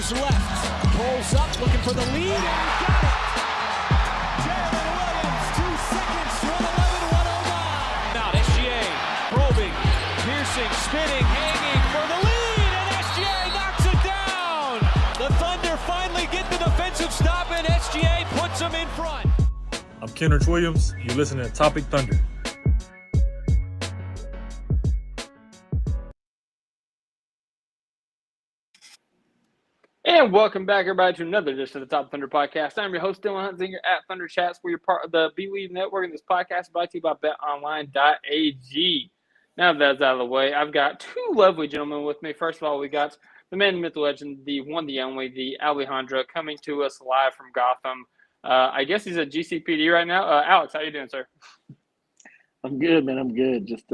Goes left, pulls up, looking for the lead, and got it. Jalen Williams, 2 seconds, 1:11.109. Now SGA, probing, piercing, spinning, hanging for the lead, and SGA knocks it down. The Thunder finally get the defensive stop, and SGA puts them in front. I'm Kenrich Williams. You're listening to Topic Thunder. And welcome back, everybody, to another edition of the Top Thunder Podcast. I'm your host, Dylan Hunzinger at Thunder Chats. We're part of the Believe Network, and this podcast is brought to you by BetOnline.ag. Now that that's out of the way, I've got two lovely gentlemen with me. First of all, we got the man, the myth, the legend, the one, the only, the Alejandro, coming to us live from Gotham. I guess he's at GCPD right now. Alex, how you doing, sir? I'm good, man. I'm good. Just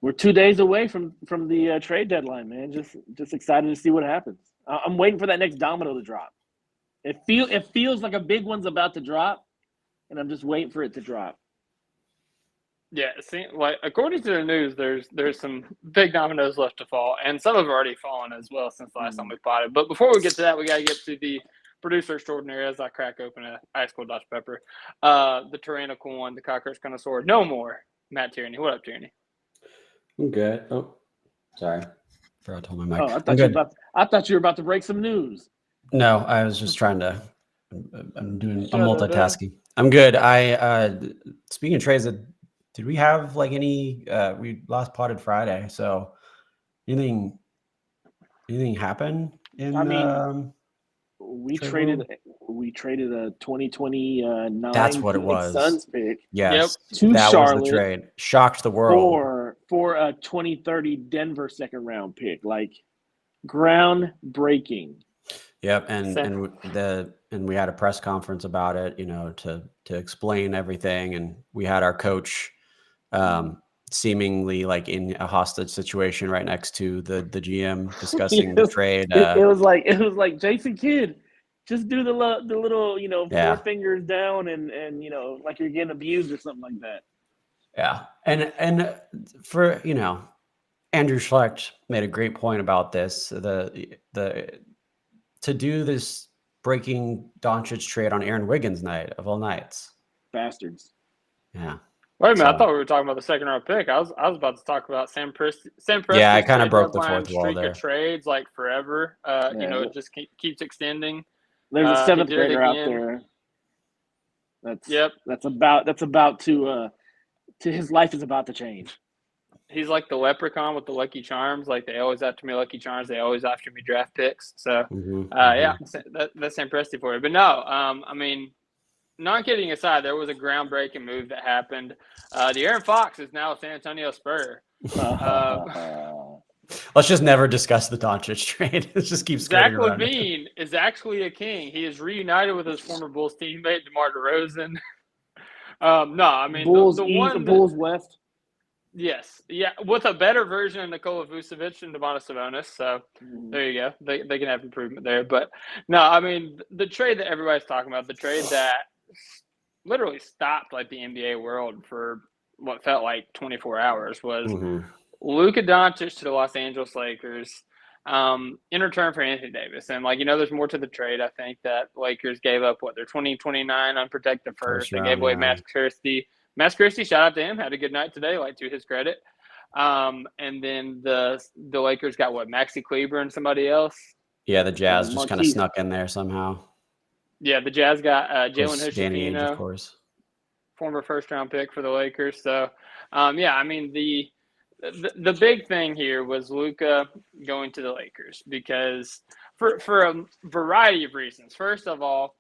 we're 2 days away from the trade deadline, man. Just excited to see what happens. I'm waiting for that next domino to drop. It feels like a big one's about to drop, and I'm just waiting for it to drop. Yeah, see, like according to the news, there's some big dominoes left to fall, and some have already fallen as well since the last time we plotted. But before we get to that, we got to get to the producer extraordinary as I crack open a ice cold Dutch pepper. The tyrannical one, the cockroach connoisseur, no more, Matt Tierney. What up, Tierney? I'm good. Oh, sorry. Forgot to hold my mic. Oh, I thought you were about to break some news. No, I was just trying to. I'm multitasking. I'm good. Speaking of trades, did we have like any? We last potted Friday, so anything happen in? We traded a 2029 That's what it was. Suns pick. Yes, to that Charlotte was the trade. Shocked the world for a 2030 Denver second round pick. Like groundbreaking. Yep, and we had a press conference about it, to explain everything, and we had our coach seemingly like in a hostage situation right next to the GM discussing the trade. It was like Jason Kidd, just do the little 4 fingers down and like you're getting abused or something like that. Yeah, and for Andrew Schlecht made a great point about this. The to do this breaking Doncic trade on Aaron Wiggins' night of all nights. Bastards. Yeah. Wait a minute, I thought we were talking about the second round pick. I was about to talk about Sam Presti. Yeah, I kind of broke the fourth wall streak there. Of trades like forever. It just keeps extending. There's a seventh grader out there. That's about to his life is about to change. He's like the leprechaun with the Lucky Charms. Like they always after me Lucky Charms. They always after me draft picks. So that's Sam Presti for you. But no, not kidding aside, there was a groundbreaking move that happened. De'Aaron Fox is now a San Antonio Spur. Let's just never discuss the Doncic trade. Let's just keep skirting around. Zach LaVine is actually a king. He is reunited with his former Bulls teammate, DeMar DeRozan. Bulls West. Yes. Yeah, with a better version of Nikola Vucevic and Domantas Sabonis. So there you go. They can have improvement there. But no, the trade that everybody's talking about, the trade that literally stopped like the NBA world for what felt like 24 hours was Luka Doncic to the Los Angeles Lakers in return for Anthony Davis. And there's more to the trade. I think that Lakers gave up their 2029 unprotected first. They gave away Max Christie. Max Christie, shout out to him, had a good night today, to his credit. And then the Lakers got Maxi Kleber and somebody else. Yeah, the Jazz just kind of snuck in there somehow. Yeah, the Jazz got Jalen Danny Ainge, of Hood-Schifino, course, former first-round pick for the Lakers. So, the big thing here was Luka going to the Lakers because for a variety of reasons. First of all,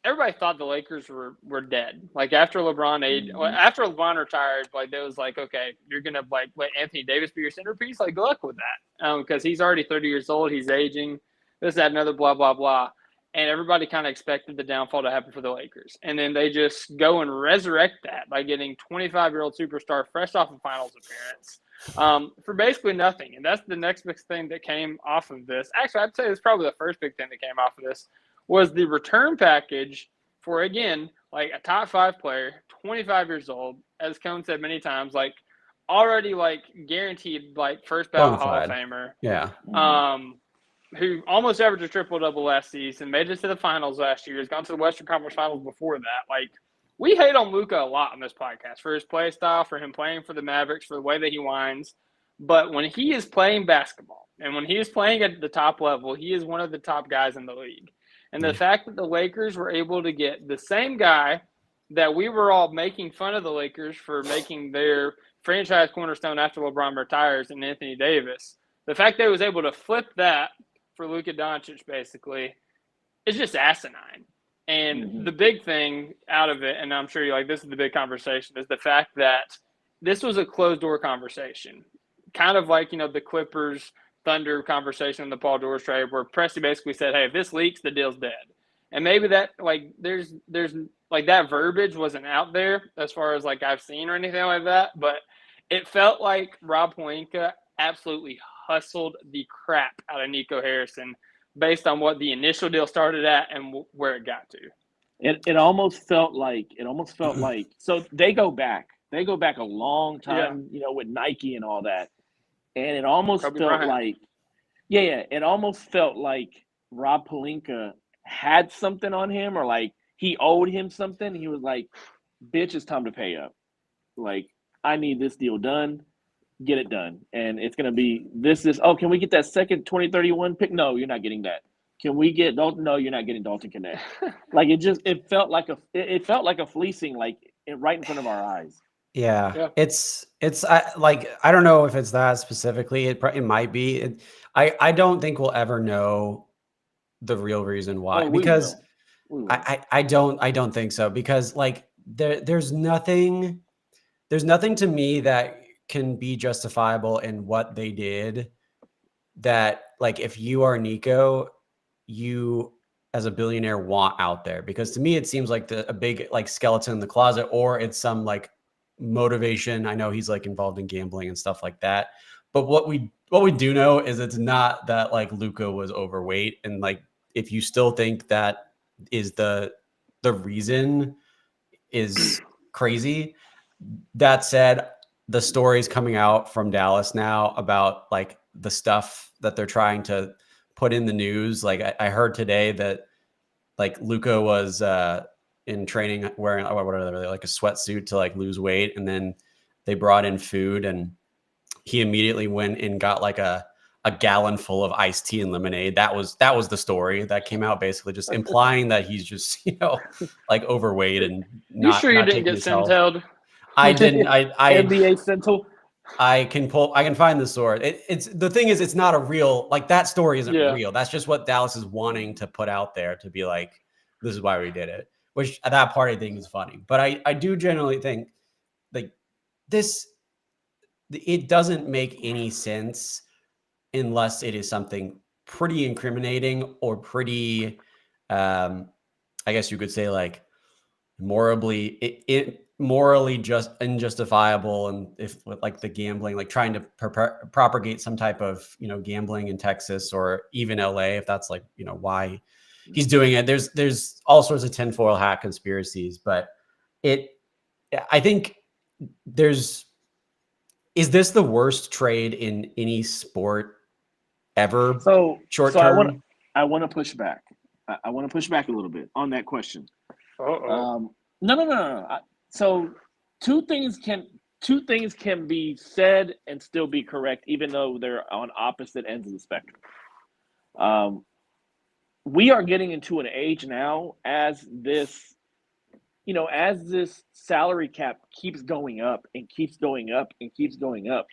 everybody thought the Lakers were dead. After LeBron retired, there was okay, you're gonna let Anthony Davis be your centerpiece. Good luck with that, because he's already 30 years old. He's aging. This, that, another, blah, blah, blah. And everybody kind of expected the downfall to happen for the Lakers. And then they just go and resurrect that by getting 25-year-old superstar fresh off a finals appearance for basically nothing. And that's the next big thing that came off of this. Actually, I'd say it's probably the first big thing that came off of this was the return package for, again, a top 5 player, 25 years old, as Cone said many times, already guaranteed first ballot Hall of Famer. Yeah. who almost averaged a triple-double last season, made it to the finals last year, has gone to the Western Conference Finals before that. Like, we hate on Luka a lot on this podcast for his play style, for him playing for the Mavericks, for the way that he whines. But when he is playing basketball and when he is playing at the top level, he is one of the top guys in the league. And the fact that the Lakers were able to get the same guy that we were all making fun of the Lakers for making their franchise cornerstone after LeBron retires and Anthony Davis, the fact that he was able to flip that for Luka Doncic, basically, it's just asinine. And the big thing out of it, and I'm sure you're like, this is the big conversation, is the fact that this was a closed-door conversation. Kind of like, the Clippers Thunder conversation in the Paul George trade, where Presti basically said, hey, if this leaks, the deal's dead. And maybe that, like, there's like, that verbiage wasn't out there as far as, like, I've seen or anything like that, but it felt like Rob Pelinka absolutely hustled the crap out of Nico Harrison based on what the initial deal started at and where it got to. It almost felt like so they go back a long time, with Nike and all that, and it almost Kobe felt Bryant. like it almost felt like Rob Pelinka had something on him, or like he owed him something. He was like, "Bitch, it's time to pay up. Like, I need this deal done. Get it done. And it's going to be this. Oh, can we get that second 2031 pick? No, you're not getting that. Can we get Dalton? No, you're not getting Dalton Connect. Like, it felt like a fleecing, like right in front of our eyes. Yeah. It's I don't know if it's that specifically. It might be. I don't think we'll ever know the real reason why, because I don't think so, because like there's nothing to me that can be justifiable in what they did, that like, if you are Nico, you as a billionaire want out there, because to me it seems like a big like skeleton in the closet, or it's some like motivation. I know he's like involved in gambling and stuff like that, but what we do know is it's not that like Luka was overweight, and like, if you still think that is the reason, is crazy. That said, the stories coming out from Dallas now about like the stuff that they're trying to put in the news. Like, I heard today that like Luka was in training wearing like a sweatsuit to like lose weight, and then they brought in food, and he immediately went and got like a gallon full of iced tea and lemonade. That was the story that came out, basically just implying that he's just like overweight and not. You sure you not didn't taking get his health. Centelled? I didn't. I NBA Central. I can find the source. It's the thing is, it's not a real, like, that story isn't real. That's just what Dallas is wanting to put out there, to be like, this is why we did it. Which at that part I think is funny. But I do generally think like it doesn't make any sense unless it is something pretty incriminating or pretty, I guess you could say, like, morally just unjustifiable. And if like the gambling, like trying to propagate some type of gambling in Texas or even LA, if that's like why he's doing it. There's all sorts of tinfoil hat conspiracies, but I think is this the worst trade in any sport ever? So short term. I want to push back. I want to push back a little bit on that question. Uh-oh. No. So two things can be said and still be correct, even though they're on opposite ends of the spectrum. We are getting into an age now, as this salary cap keeps going up and keeps going up and keeps going up.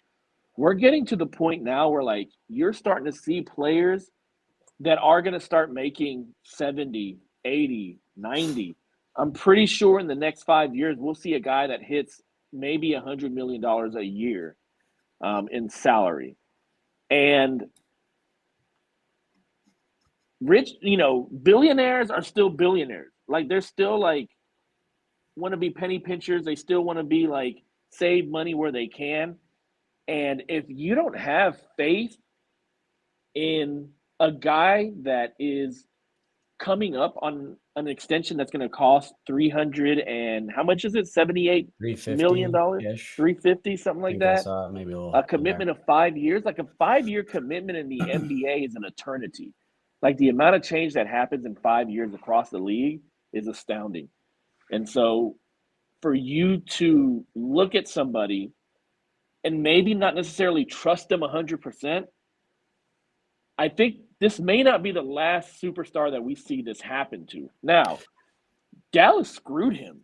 We're getting to the point now where, like, you're starting to see players that are going to start making 70, 80, 90. I'm pretty sure in the next 5 years, we'll see a guy that hits maybe $100 million a year in salary. And rich, billionaires are still billionaires. Like, they're still like want to be penny pinchers. They still want to be like save money where they can. And if you don't have faith in a guy that is coming up on an extension that's going to cost 300 and how much is it? $78 million, ish. 350, something I like think I that. saw maybe a little. A commitment of 5 years, like a 5-year commitment in the NBA is an eternity. Like the amount of change that happens in 5 years across the league is astounding. And so for you to look at somebody and maybe not necessarily trust them 100%, I think this may not be the last superstar that we see this happen to. Now, Dallas screwed him,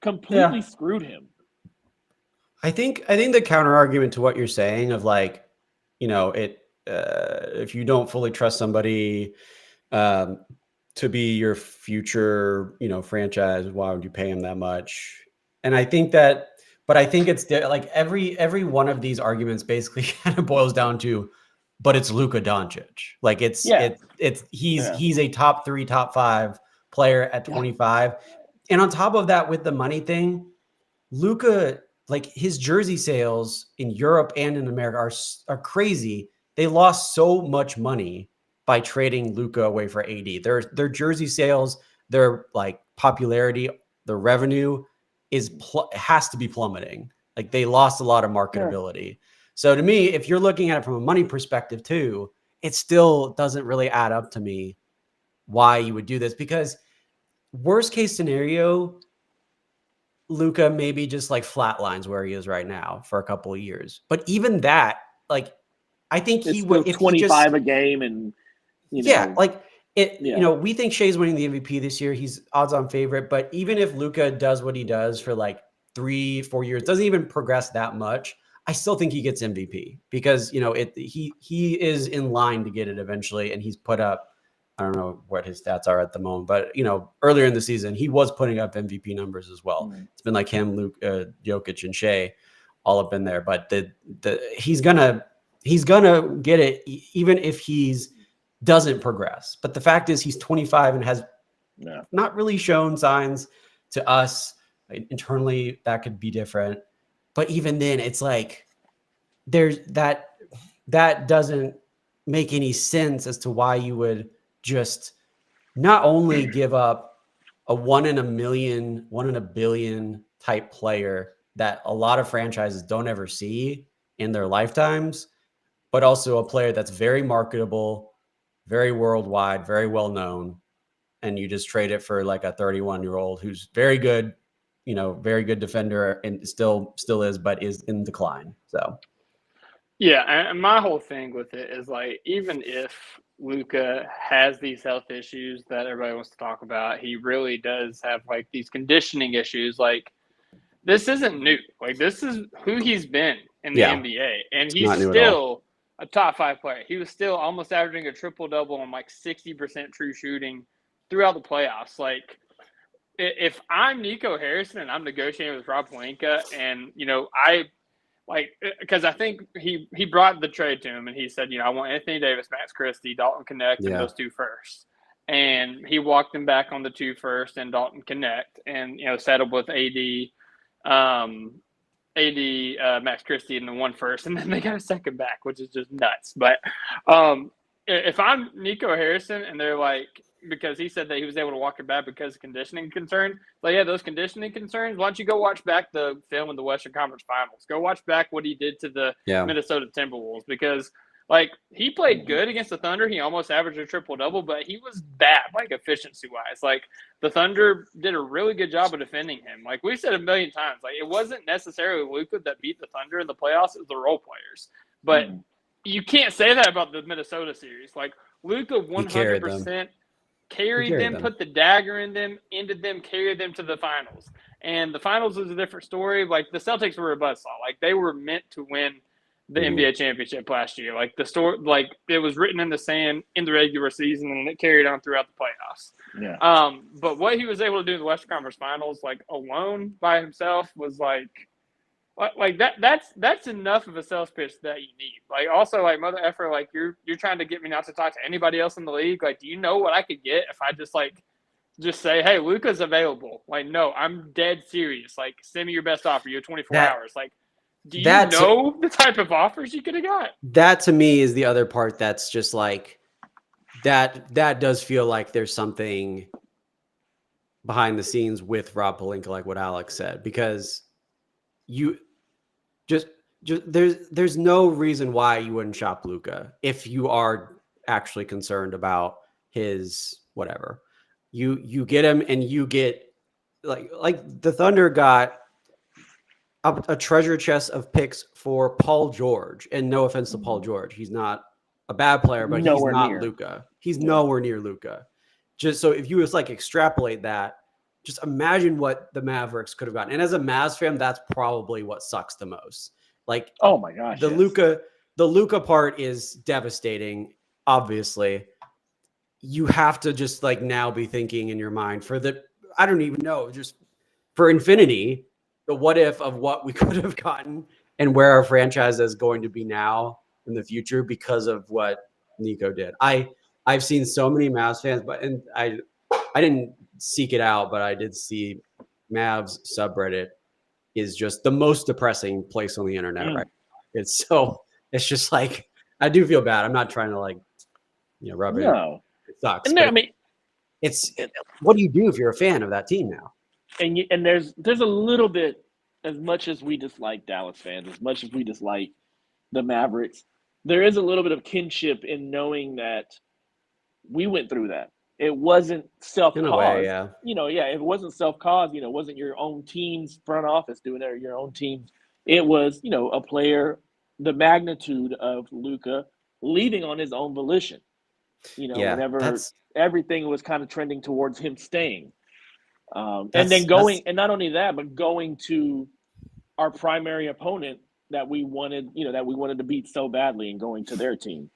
completely screwed him. I think the counter argument to what you're saying of like, you know, if you don't fully trust somebody to be your future, you know, franchise, why would you pay him that much? And I think that, but I think it's like every one of these arguments basically kind of boils down to, but it's Luka Doncic. Like he's a top 3, top 5 player at 25. And on top of that, with the money thing, Luka, like his jersey sales in Europe and in America are crazy. They lost so much money by trading Luka away for AD. Their jersey sales, their like popularity, their revenue has to be plummeting. Like they lost a lot of marketability. Yeah. So to me, if you're looking at it from a money perspective too, it still doesn't really add up to me why you would do this, because worst case scenario, Luka maybe just like flatlines where he is right now for a couple of years. But even that, like, I think he would, if 25 a game and, you know, like it, you know, we think Shai's winning the MVP this year. He's odds on favorite, but even if Luka does what he does for like 3-4 years, doesn't even progress that much, I still think he gets MVP because, you know, he is in line to get it eventually. And he's put up, I don't know what his stats are at the moment, but, you know, earlier in the season, he was putting up MVP numbers as well. Mm-hmm. It's been like him, Luke, Jokic, and Shai all up in there, but he's gonna get it even if he's doesn't progress. But the fact is he's 25 and has not really shown signs to us internally that could be different. But even then it's like there's that doesn't make any sense as to why you would just not only give up a 1 in a million, 1 in a billion type player that a lot of franchises don't ever see in their lifetimes, but also a player that's very marketable, very worldwide, very well known. And you just trade it for like a 31-year-old who's very good, you know, very good defender and still is, but is in decline. So, yeah. And my whole thing with it is like, even if Luka has these health issues that everybody wants to talk about, he really does have like these conditioning issues. Like, this isn't new. Like, this is who he's been in the NBA. And he's still a top 5 player. He was still almost averaging a triple-double on like 60% true shooting throughout the playoffs. Like, if I'm Nico Harrison and I'm negotiating with Rob Pelinka, and, you know, because I think he brought the trade to him and he said, you know, I want Anthony Davis, Max Christie, Dalton Connect, and those 2 firsts. And he walked him back on the 2 first and Dalton Connect, and, you know, settled with Max Christie in the 1 first, and then they got a second back, which is just nuts. But if I'm Nico Harrison and they're like, because he said that he was able to walk it back because of conditioning concerns, like, yeah, those conditioning concerns, why don't you go watch back the film in the Western Conference Finals? Go watch back what he did to the Minnesota Timberwolves, because like, he played good against the Thunder. He almost averaged a triple-double, but he was bad, like, efficiency-wise. Like, the Thunder did a really good job of defending him. Like, we've said a million times, like, it wasn't necessarily Luka that beat the Thunder in the playoffs. It was the role players. But you can't say that about the Minnesota series. Like, Luka 100% carried them, put the dagger in them, ended them, carried them to the finals. And the finals was a different story. Like, the Celtics were a buzzsaw. Like, they were meant to win the NBA championship last year. Like, the story, like, it was written in the sand in the regular season, and it carried on throughout the playoffs. Yeah. But what he was able to do in the Western Conference Finals, like, alone by himself, was like that's enough of a sales pitch that you need. Like, also, like, mother effer, like, you're trying to get me not to talk to anybody else in the league. Like, do you know what I could get if I just say, hey, Luka's available? Like, no, I'm dead serious. Like, send me your best offer. You have 24 hours. Like, do you know the type of offers you could have got? That to me is the other part that's just like, that does feel like there's something behind the scenes with Rob Pelinka, like what Alex said, because you just there's no reason why you wouldn't shop Luka if you are actually concerned about his whatever. You get him, and you get like the Thunder got a treasure chest of picks for Paul George. And no offense to Paul George, he's not a bad player, but he's Nowhere not near. Luka. He's nowhere near Luka. Just so if you just like extrapolate that, just imagine what the Mavericks could have gotten. And as a Mavs fan, that's probably what sucks the most. Like, oh my gosh, the Luka part is devastating. Obviously, you have to just like now be thinking in your mind I don't even know, just for infinity, the what if of what we could have gotten and where our franchise is going to be now in the future because of what Nico did. I've seen so many Mavs fans, and I didn't seek it out, but I did see Mavs subreddit is just the most depressing place on the internet, right? It's just like, I do feel bad. I'm not trying to like, rub it. No, It sucks. and But I mean, what do you do if you're a fan of that team now? and there's a little bit, as much as we dislike Dallas fans, as much as we dislike the Mavericks, there is a little bit of kinship in knowing that we went through that. It wasn't self-caused. In a way, yeah. It wasn't self-caused. It wasn't your own team's front office doing it, or your own team. It was, a player, the magnitude of Luka leaving on his own volition. Whenever everything was kind of trending towards him staying. And then and not only that, but going to our primary opponent that we wanted to beat so badly, and going to their team.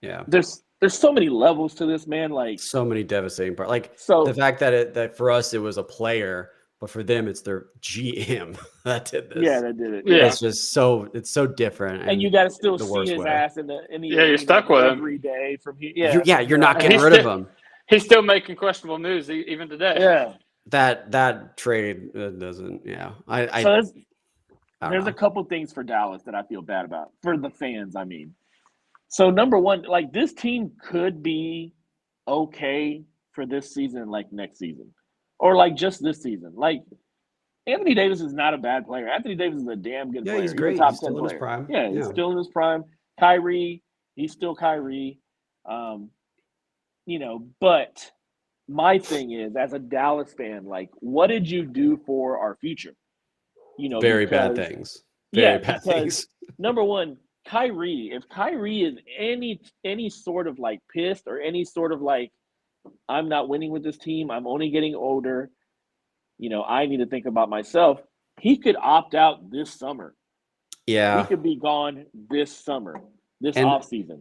There's so many levels to this, man. Like, so many devastating parts. Like, the fact that for us it was a player, but for them it's their GM that did this. Yeah, that did it. Yeah, it's just it's so different. And you got to still see his ass in the you're stuck with him every day from here. You're not getting rid of him. He's still making questionable moves even today. Yeah, that trade doesn't. Yeah, there's a couple things for Dallas that I feel bad about, for the fans. I mean, so number one, like, this team could be okay for this season, like next season, or like just this season. Like, Anthony Davis is not a bad player. Anthony Davis is a damn good player. He's great. He's a top he's 10 still player. In his prime. Yeah, he's still in his prime. Kyrie, he's still Kyrie. But my thing is, as a Dallas fan, like, what did you do for our future? Very bad things. Very bad things. Number one, Kyrie. If Kyrie is any sort of like pissed, or any sort of like, I'm not winning with this team, I'm only getting older, I need to think about myself, he could opt out this summer. Yeah. He could be gone this summer, this offseason.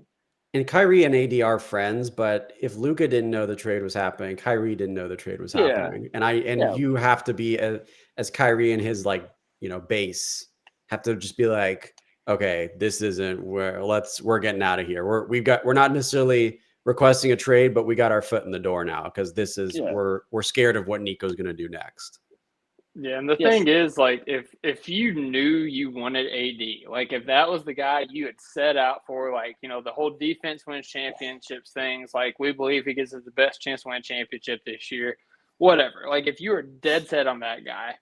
And Kyrie and AD are friends, but if Luka didn't know the trade was happening, Kyrie didn't know the trade was happening. And you have to be as Kyrie and his base have to just be like, okay, this isn't where we're getting out of here. We're not necessarily requesting a trade, but we got our foot in the door now, because this is we're scared of what Nico's going to do next. Yeah, and the thing is, like, if you knew you wanted AD, like, if that was the guy you had set out for, like, the whole defense wins championships things, like, we believe he gives us the best chance to win a championship this year, whatever. Like, if you were dead set on that guy,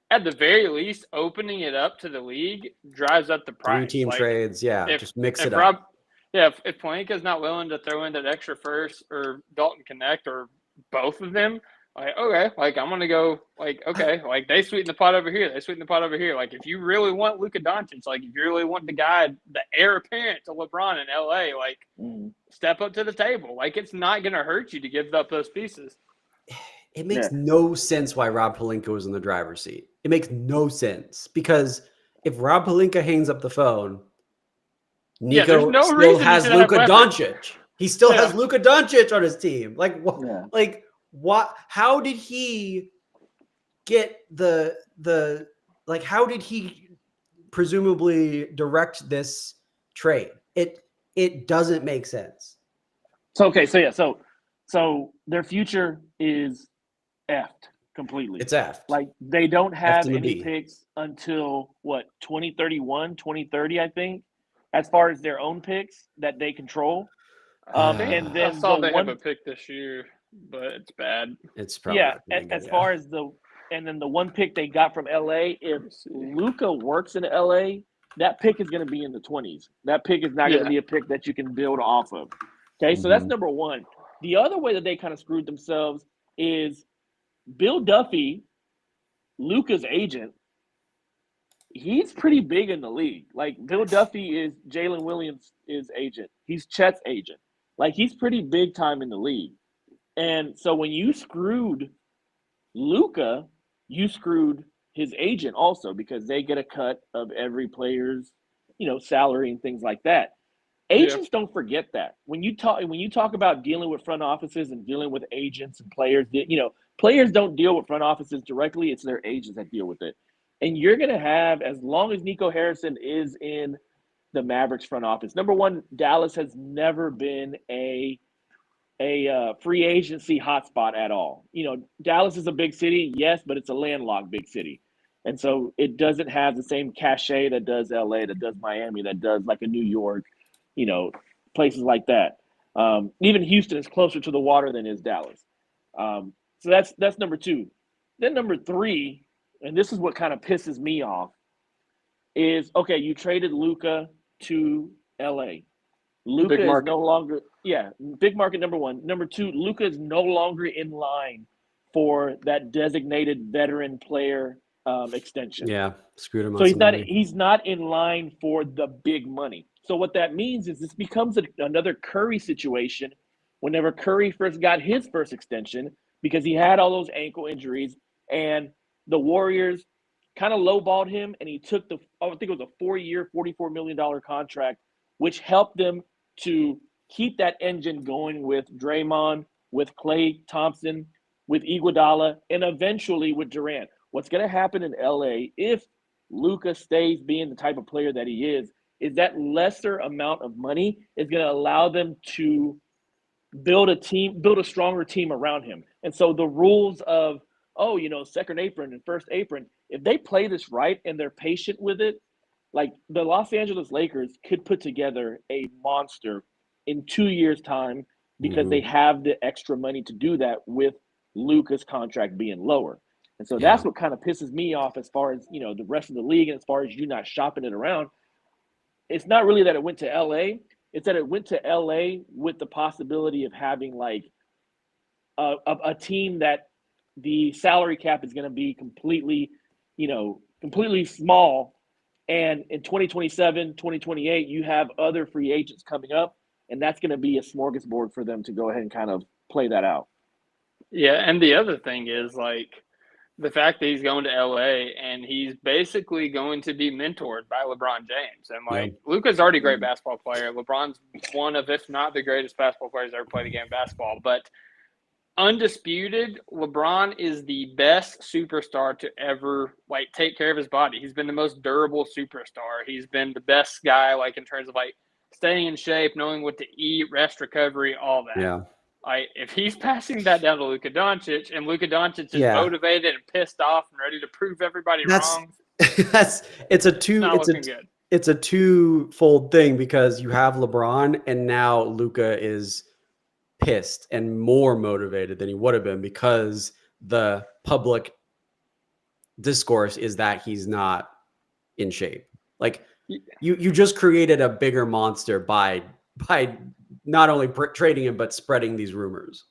at the very least, opening it up to the league drives up the price. 3-team trades, just mix it up. If Pelinka's not willing to throw in that extra first, or Dalton Connect, or both of them, like, okay, like, I'm gonna go, like, okay, like, they sweeten the pot over here, Like, if you really want Luka Doncic, like, if you really want the guy, the heir apparent to LeBron in LA, like, step up to the table. Like, it's not gonna hurt you to give up those pieces. It makes no sense why Rob Pelinka was in the driver's seat. It makes no sense, because if Rob Pelinka hangs up the phone, Nico still has Luka Doncic. He still has Luka Doncic on his team. Like, what? Yeah. Like, what? How did he get how did he presumably direct this trade? It doesn't make sense. So their future is effed completely. It's effed. Like, they don't have any picks until 2031, 2030, I think, as far as their own picks that they control. And I then saw the they have a one, pick this year, but it's bad. It's probably yeah, not gonna be good, as far as and then the one pick they got from LA, if Luka works in LA, that pick is going to be in the 20s. That pick is not going to Yeah. be a pick that you can build off of. Okay, so that's number one. The other way that they kind of screwed themselves is Bill Duffy, Luka's agent. He's pretty big in the league. Like Bill Duffy is Jalen Williams' agent. He's Chet's agent. Like he's pretty big time in the league. And so when you screwed Luka, you screwed his agent also because they get a cut of every player's, salary and things like that. Agents don't forget that. When you talk about dealing with front offices and dealing with agents and players, players don't deal with front offices directly. It's their agents that deal with it. And you're going to have, as long as Nico Harrison is in the Mavericks front office, number one, Dallas has never been a free agency hotspot at all. Dallas is a big city, yes, but it's a landlocked big city. And so it doesn't have the same cachet that does LA, that does Miami, that does like a New York, places like that. Even Houston is closer to the water than is Dallas. So that's number two. Then number three, and this is what kind of pisses me off, is okay, you traded Luka to LA. Luka is no longer, big market, number one. Number two, Luka is no longer in line for that designated veteran player extension. Yeah, screwed him. So he's not in line for the big money. So what that means is this becomes another Curry situation whenever Curry first got his first extension because he had all those ankle injuries and the Warriors kind of lowballed him and he took I think it was a 4-year, $44 million contract, which helped them to keep that engine going with Draymond, with Klay Thompson, with Iguodala, and eventually with Durant. What's going to happen in LA if Luka stays being the type of player that he is that lesser amount of money is going to allow them to build a stronger team around him. And so the rules of, second apron and first apron, if they play this right and they're patient with it, like the Los Angeles Lakers could put together a monster in 2 years' time because they have the extra money to do that with Luka's contract being lower. And so that's what kind of pisses me off as far as, the rest of the league and as far as you not shopping it around. It's not really that it went to LA. It's that it went to LA with the possibility of having like a team that the salary cap is going to be completely small. And in 2027, 2028, you have other free agents coming up, and that's going to be a smorgasbord for them to go ahead and kind of play that out. Yeah, and the other thing is like the fact that he's going to LA and he's basically going to be mentored by LeBron James. And like Luka's already a great basketball player. LeBron's one of, if not the greatest basketball players ever played the game of basketball. But undisputed, LeBron is the best superstar to ever like take care of his body. He's been the most durable superstar. He's been the best guy like in terms of like staying in shape, knowing what to eat, rest, recovery, all that. Yeah. If he's passing that down to Luka Doncic and Luka Doncic is motivated and pissed off and ready to prove everybody wrong, it's a twofold thing because you have LeBron and now Luka is pissed and more motivated than he would have been because the public discourse is that he's not in shape. Like you just created a bigger monster by not only trading him, but spreading these rumors.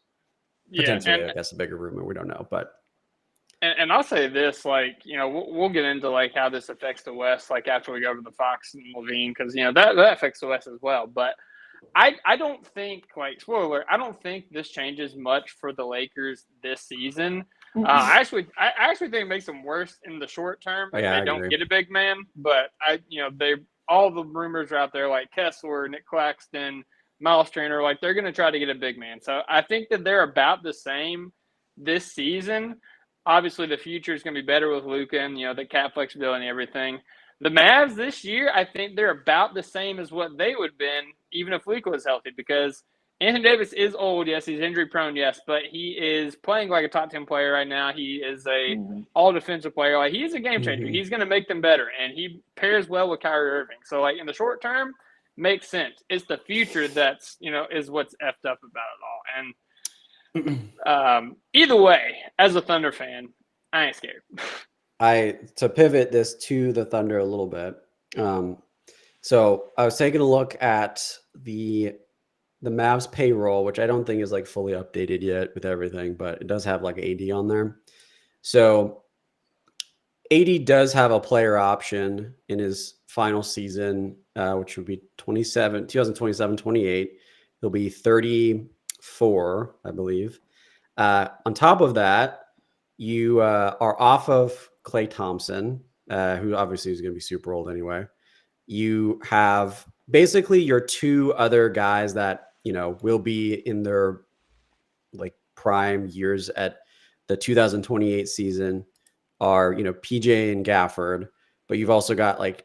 Potentially, I guess a bigger rumor. We don't know, but. And I'll say this, like, we'll get into like how this affects the West, like after we go over the Fox and Levine, because that affects the West as well. But I don't think, like, spoiler alert, I don't think this changes much for the Lakers this season. I actually think it makes them worse in the short term if they don't get a big man. But all the rumors are out there, like Kessler, Nick Claxton, Miles Turner, like they're going to try to get a big man. So I think that they're about the same this season. Obviously, the future is going to be better with Luka and, the cap flexibility and everything. The Mavs this year, I think they're about the same as what they would have been even if Luka was healthy because Anthony Davis is old. Yes, he's injury prone. Yes, but he is playing like a top 10 player right now. He is a all defensive player. Like he's a game changer. He's going to make them better, and he pairs well with Kyrie Irving. So like in the short term, makes sense. It's the future that's, is what's effed up about it all. And either way, as a Thunder fan, I ain't scared. To pivot this to the Thunder a little bit. So I was taking a look at the Mavs payroll, which I don't think is like fully updated yet with everything, but it does have like AD on there. So AD does have a player option in his final season, which would be 2027-28. He'll be 34, I believe. On top of that, you are off of Klay Thompson, who obviously is going to be super old anyway. You have basically your two other guys that, will be in their like prime years at the 2028 season are, PJ and Gafford, but you've also got like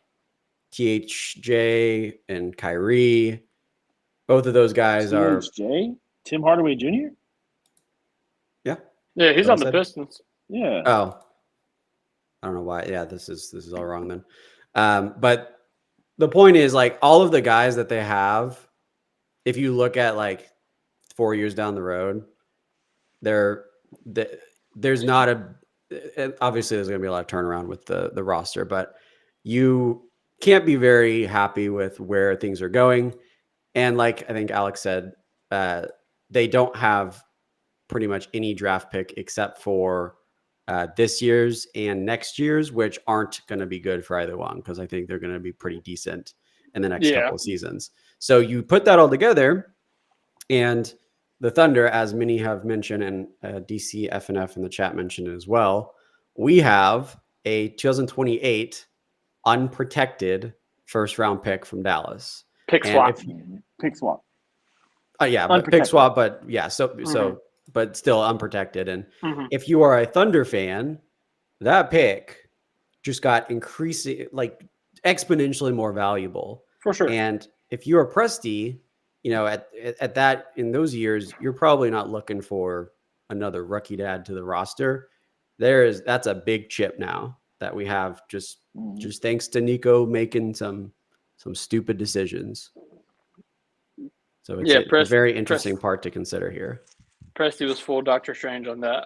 THJ and Kyrie. Both of those guys are Tim Hardaway Jr. Yeah, he's on the Pistons. Yeah. Oh, I don't know why. Yeah, this is all wrong then. But the point is, like, all of the guys that they have, if you look at like 4 years down the road, there's not obviously there's going to be a lot of turnaround with the roster, but you can't be very happy with where things are going. And like I think Alex said, they don't have pretty much any draft pick except for this year's and next year's, which aren't going to be good for either one, because I think they're going to be pretty decent in the next couple of seasons. So you put that all together, and the Thunder, as many have mentioned, and DC FNF in the chat mentioned as well, we have a 2028 unprotected first-round pick from Dallas. Pick swap. Pick swap. Yeah, but pick swap, but yeah, so but still unprotected. And if you are a Thunder fan, that pick just got increasing, like exponentially more valuable. For sure. And if you're a Presti, at that, in those years, you're probably not looking for another rookie to add to the roster. That's a big chip now that we have just thanks to Nico making some stupid decisions. So it's a very interesting part to consider here. Presti was full Doctor Strange on that.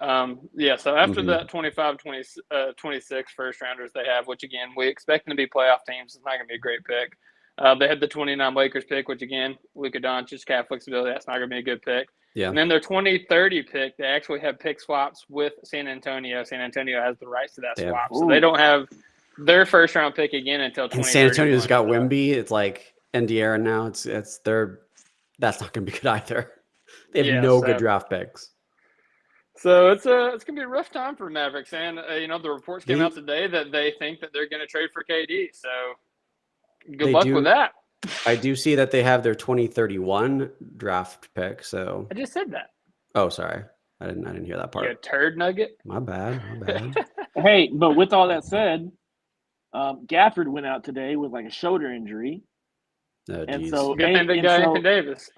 So after that 25-26 first rounders they have, which again, we expect them to be playoff teams. It's not going to be a great pick. They had the 29 Lakers pick, which again, Luka Doncic, cap flexibility, that's not going to be a good pick. Yeah. And then their 2030 pick, they actually have pick swaps with San Antonio. San Antonio has the rights to that swap. So they don't have their first round pick again until 2030. And San Antonio's got Wemby. It's like Indiana now. That's not going to be good either. They have no good draft picks. So it's going to be a rough time for Mavericks. And, the reports came out today that they think that they're going to trade for KD. So good luck with that. I do see that they have their 2031 draft pick. So I just said that. Oh, sorry. I didn't hear that part. You a turd nugget? My bad. Hey, but with all that said, Gafford went out today with like a shoulder injury. Oh, and geez. so good thing they got Anthony Davis.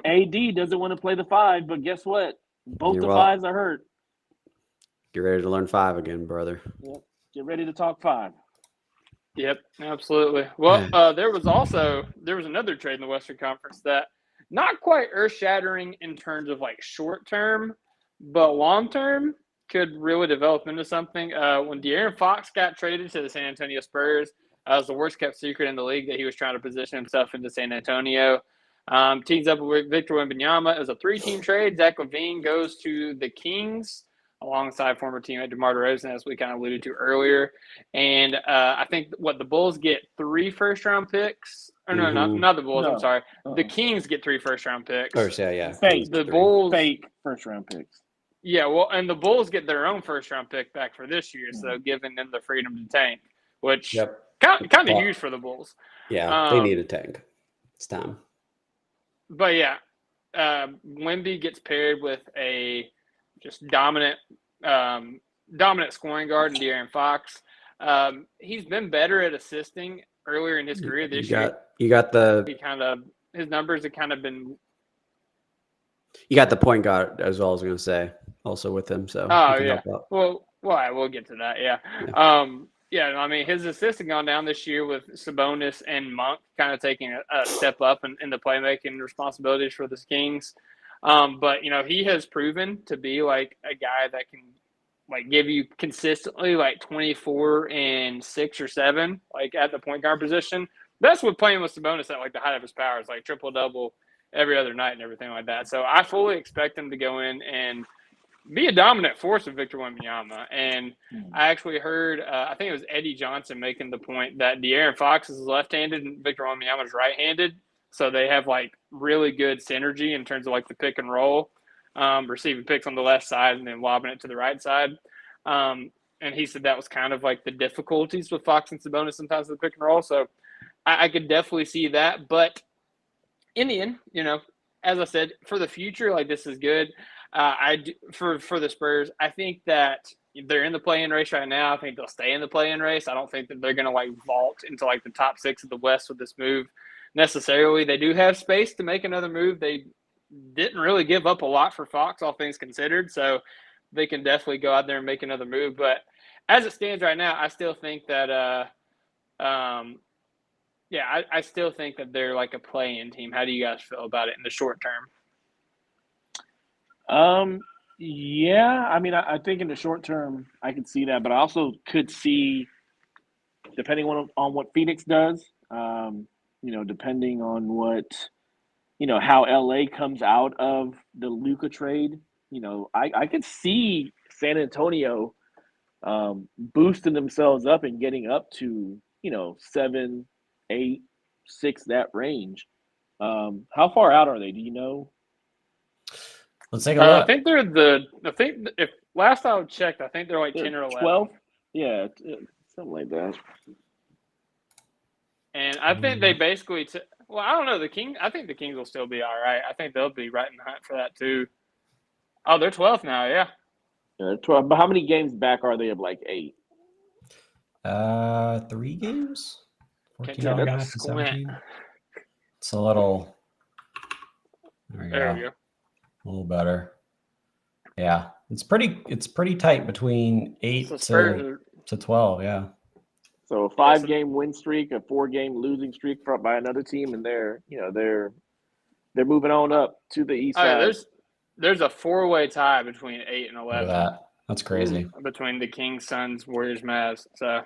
AD doesn't want to play the five, but guess what? Both fives are hurt. Get ready to learn five again, brother. Yep. Get ready to talk five. Yep, absolutely. Well, there was another trade in the Western Conference that not quite earth-shattering in terms of like short-term, but long-term could really develop into something. When De'Aaron Fox got traded to the San Antonio Spurs, it was the worst-kept secret in the league that he was trying to position himself into San Antonio. Teams up with Victor Wembanyama. It was a 3-team trade. Zach LaVine goes to the Kings alongside former teammate DeMar DeRozan, as we kind of alluded to earlier. And I think the Bulls get 3 first-round picks. Or no, not the Bulls. No. I'm sorry. The Kings get 3 first-round picks. Oh, yeah. Fake. The Bulls fake first-round picks. Yeah, well, and the Bulls get their own first-round pick back for this year, so giving them the freedom to tank, which kind of huge for the Bulls. Yeah, they need a tank. It's time. But yeah, Wemby gets paired with a just dominant scoring guard in De'Aaron Fox. He's been better at assisting earlier in his career this year. His numbers have kind of been. You got the point guard as well. I was going to say also with him. So we'll get to that. Yeah. Yeah, I mean, his assists have gone down this year with Sabonis and Monk kind of taking a step up in the playmaking responsibilities for the Kings. But, he has proven to be like a guy that can like give you consistently like 24 and 6 or 7, like at the point guard position. That's what playing with Sabonis at like the height of his powers, like triple-double every other night and everything like that. So I fully expect him to go in and be a dominant force with Victor Wembanyama. And I actually heard, I think it was Eddie Johnson making the point that De'Aaron Fox is left-handed and Victor Wembanyama is right-handed. So they have like really good synergy in terms of like the pick and roll, receiving picks on the left side and then lobbing it to the right side. And he said that was kind of like the difficulties with Fox and Sabonis sometimes with the pick and roll. So I could definitely see that. But in the end, as I said, for the future, like this is good. For the Spurs, I think that they're in the play-in race right now. I think they'll stay in the play-in race. I don't think that they're going to like vault into like the top 6 of the West with this move necessarily. They do have space to make another move. They didn't really give up a lot for Fox, all things considered, so they can definitely go out there and make another move. But as it stands right now, I still think that I still think that they're like a play-in team. How do you guys feel about it in the short term? Yeah, I mean, I think in the short term, I could see that, but I also could see, depending on what Phoenix does, depending on what, how LA comes out of the Luka trade, I could see San Antonio boosting themselves up and getting up to, 7, 8, 6, that range. How far out are they? Do you know? Let's take a look. I think if last I checked, I think they're like 10 or 11. 12? Yeah, something like that. And I think they basically I don't know, I think the Kings will still be all right. I think they'll be right in the hunt for that too. Oh, they're 12th now, yeah. 12. But how many games back are they of like 8? 3 games? 14 Can't all tell. guys to 17. It's a little. There we go. There we go. A little better. Yeah, it's pretty tight between 8 to 12. Yeah. So a 5-game win streak, a 4-game losing streak by another team, and they're moving on up to the east side. There's a 4-way tie between 8 and 11. Look at that. That's crazy. Between the Kings, Suns, Warriors, Mavs. So,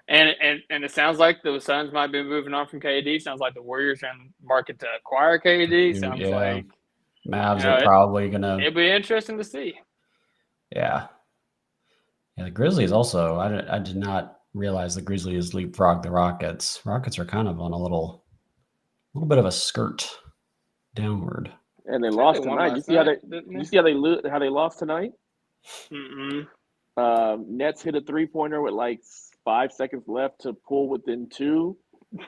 and it sounds like the Suns might be moving on from KD. Sounds like the Warriors are in the market to acquire KD. Sounds like Mavs are probably gonna. It'll be interesting to see. Yeah. Yeah, the Grizzlies also. I did not realize the Grizzlies leapfrogged the Rockets. Rockets are kind of on a little bit of a skirt downward. And they lost tonight. You see how they lost tonight? Nets hit a 3-pointer with like 5 seconds left to pull within 2.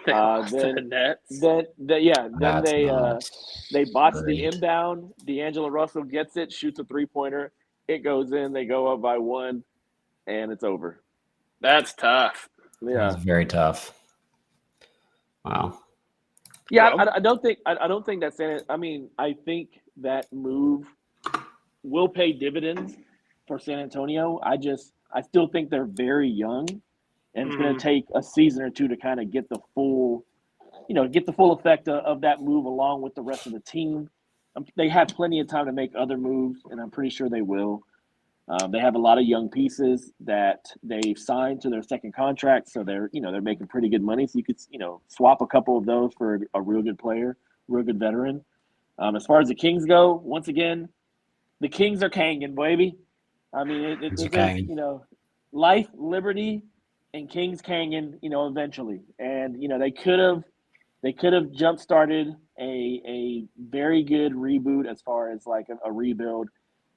They lost to the Nets. Then they botched the inbound. D'Angelo Russell gets it, shoots a 3-pointer. It goes in. They go up by 1, and it's over. That's tough. Yeah, that's very tough. Wow. Yeah, I don't think that's. I mean, I think that move will pay dividends for San Antonio. I still think they're very young, and it's going to take a season or 2 to kind of get the full effect of that move along with the rest of the team. They have plenty of time to make other moves, and I'm pretty sure they will. They have a lot of young pieces that they've signed to their second contract, so they're making pretty good money. So you could swap a couple of those for a real good player, real good veteran. As far as the Kings go, once again, the Kings are Kangin', baby. I mean, it's life, liberty, and Kings Kangin', eventually. And they could have jump started a very good reboot as far as like a rebuild.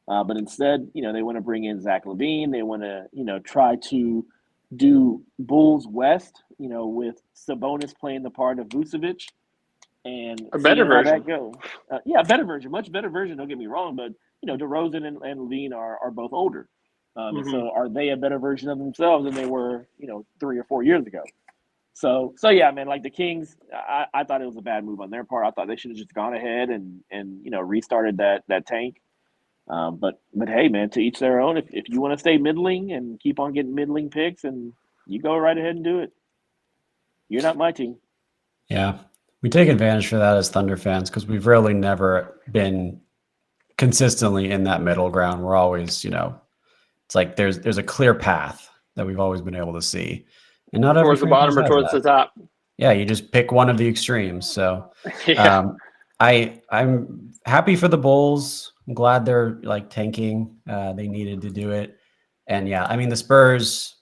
But instead, they want to bring in Zach LaVine. They want to, try to do Bulls West, with Sabonis playing the part of Vucevic, and a better version. That goes. A better version, much better version. Don't get me wrong, but DeRozan and LaVine are both older. So are they a better version of themselves than they were, 3 or 4 years ago? So yeah, man. Like the Kings, I thought it was a bad move on their part. I thought they should have just gone ahead and restarted that tank. But hey, man, to each their own. If you want to stay middling and keep on getting middling picks and You go right ahead and do it. You're not my team. Yeah, we take advantage for that as Thunder fans because we've really never been consistently in that middle ground. We're always, it's like there's a clear path that we've always been able to see, and not every Towards the franchise bottom or has towards that. the top? Yeah, you just pick one of the extremes. So Yeah. I'm happy for the Bulls. I'm glad they're like tanking. They needed to do it, and yeah, I mean the Spurs.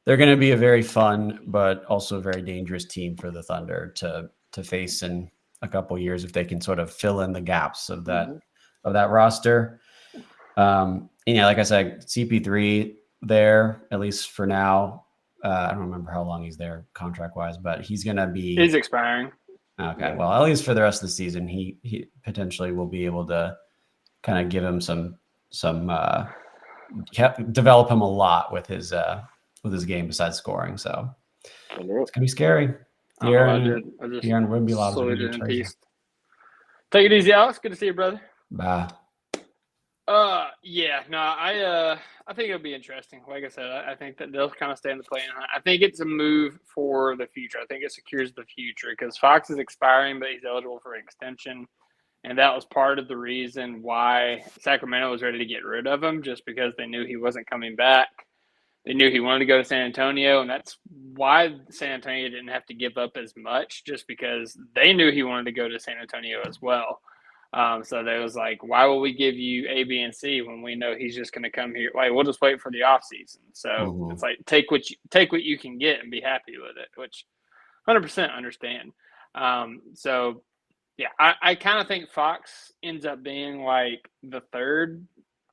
They're going to be a very fun, but also very dangerous team for the Thunder to face in a couple years if they can sort of fill in the gaps of that roster. And yeah, like I said, CP3 there at least for now. I don't remember how long he's there contract wise, but he's going to be. He's expiring. Okay, well, at least for the rest of the season, he potentially will be able to kind of give him some develop him a lot with his game besides scoring. So it's gonna be scary. I just De'Aaron Wimby loves to saluted be in a peace. Take it easy, Alex. Good to see you, brother. Bye. Yeah, no, I think it'll be interesting. Like I said, I think that they'll kind of stay in the play-in hunt. I think it's a move for the future. I think it secures the future because Fox is expiring, but he's eligible for an extension. And that was part of the reason why Sacramento was ready to get rid of him, just because they knew he wasn't coming back. They knew he wanted to go to San Antonio, and that's why San Antonio didn't have to give up as much, just because they knew he wanted to go to San Antonio as well. So they was like, why will we give you A, B, and C when we know he's just going to come here? Like, we'll just wait for the offseason. So it's like take what you can get and be happy with it, which 100% understand. So yeah, I kind of think Fox ends up being like the third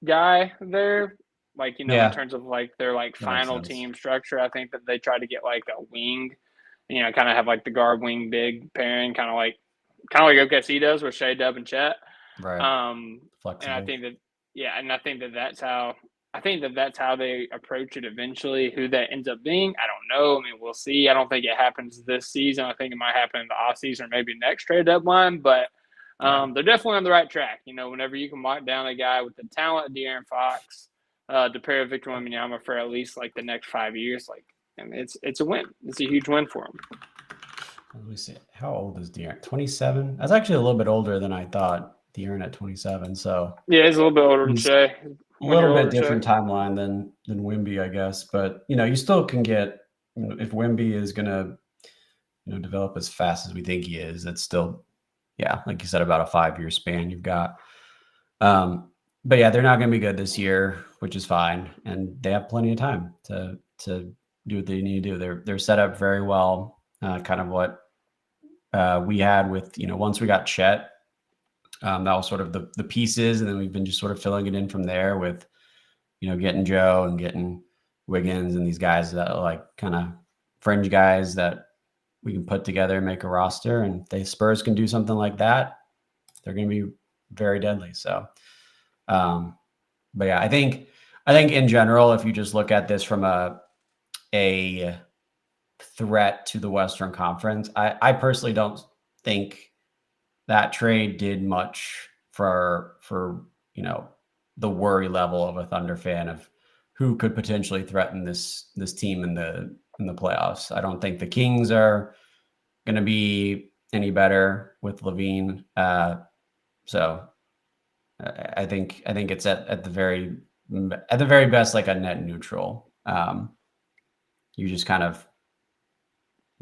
guy there. Like, in terms of like their like final team structure, I think that they try to get like a wing, kind of have like the guard wing big pairing, kind of like OKC does with Shea, Dub, and Chet. Right. And I think that that's how they approach it eventually. Who that ends up being, I don't know. I mean, we'll see. I don't think it happens this season. I think it might happen in the off season or maybe next trade deadline. But they're definitely on the right track. Whenever you can lock down a guy with the talent of De'Aaron Fox, to pair with Victor Wembanyama for at least like the next 5 years, it's a win. It's a huge win for him. Let me see. How old is De'Aaron? 27? That's actually a little bit older than I thought. De'Aaron at 27. So yeah, he's a little bit older than Shea. A little bit different timeline than Wemby, I guess. But you still can get. If Wemby is gonna, develop as fast as we think he is, it's still, yeah, like you said, about a 5-year span you've got. But yeah, they're not going to be good this year, which is fine, and they have plenty of time to do what they need to do. They're set up very well. Kind of what we had with, once we got Chet, that was sort of the pieces, and then we've been just sort of filling it in from there with, getting Joe and getting Wiggins and these guys that are like kind of fringe guys that we can put together and make a roster. And if the Spurs can do something like that, they're going to be very deadly. So, but yeah, I think in general, if you just look at this from a threat to the Western Conference, I personally don't think that trade did much for the worry level of a Thunder fan of who could potentially threaten this team in the playoffs. I don't think the Kings are going to be any better with Levine. So I think it's at the very best like a net neutral. You just kind of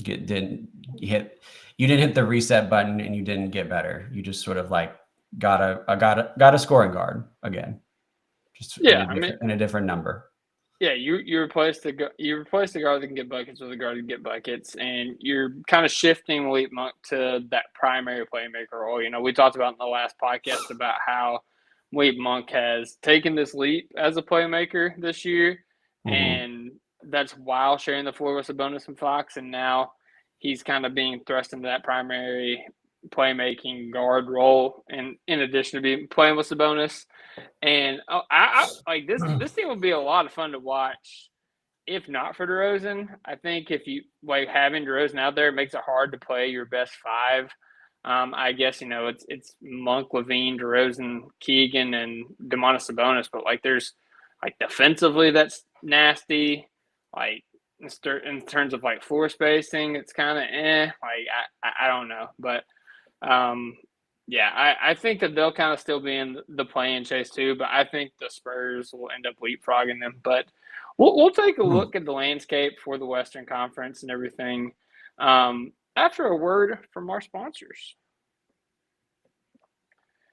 didn't hit the reset button and you didn't get better. You just sort of like got a scoring guard again, just in a different number. Yeah, you replace the guard that can get buckets with a guard that can get buckets, and you're kind of shifting Malik Monk to that primary playmaker role. We talked about in the last podcast about how Malik Monk has taken this leap as a playmaker this year, and that's while sharing the floor with Sabonis and Fox, and now he's kind of being thrust into that primary playmaking guard role, and in addition to being playing with Sabonis. And I like this team will be a lot of fun to watch if not for DeRozan. I think if you like having DeRozan out there, it makes it hard to play your best five. I guess it's Monk, Levine, DeRozan, Keegan, and Domantas Sabonis, but like there's like defensively that's nasty. Like in terms of like floor spacing, it's kind of like I don't know, but yeah, I think that they'll kind of still be in the play-in chase too, but I think the Spurs will end up leapfrogging them. But we'll take a look at the landscape for the Western Conference and everything after a word from our sponsors.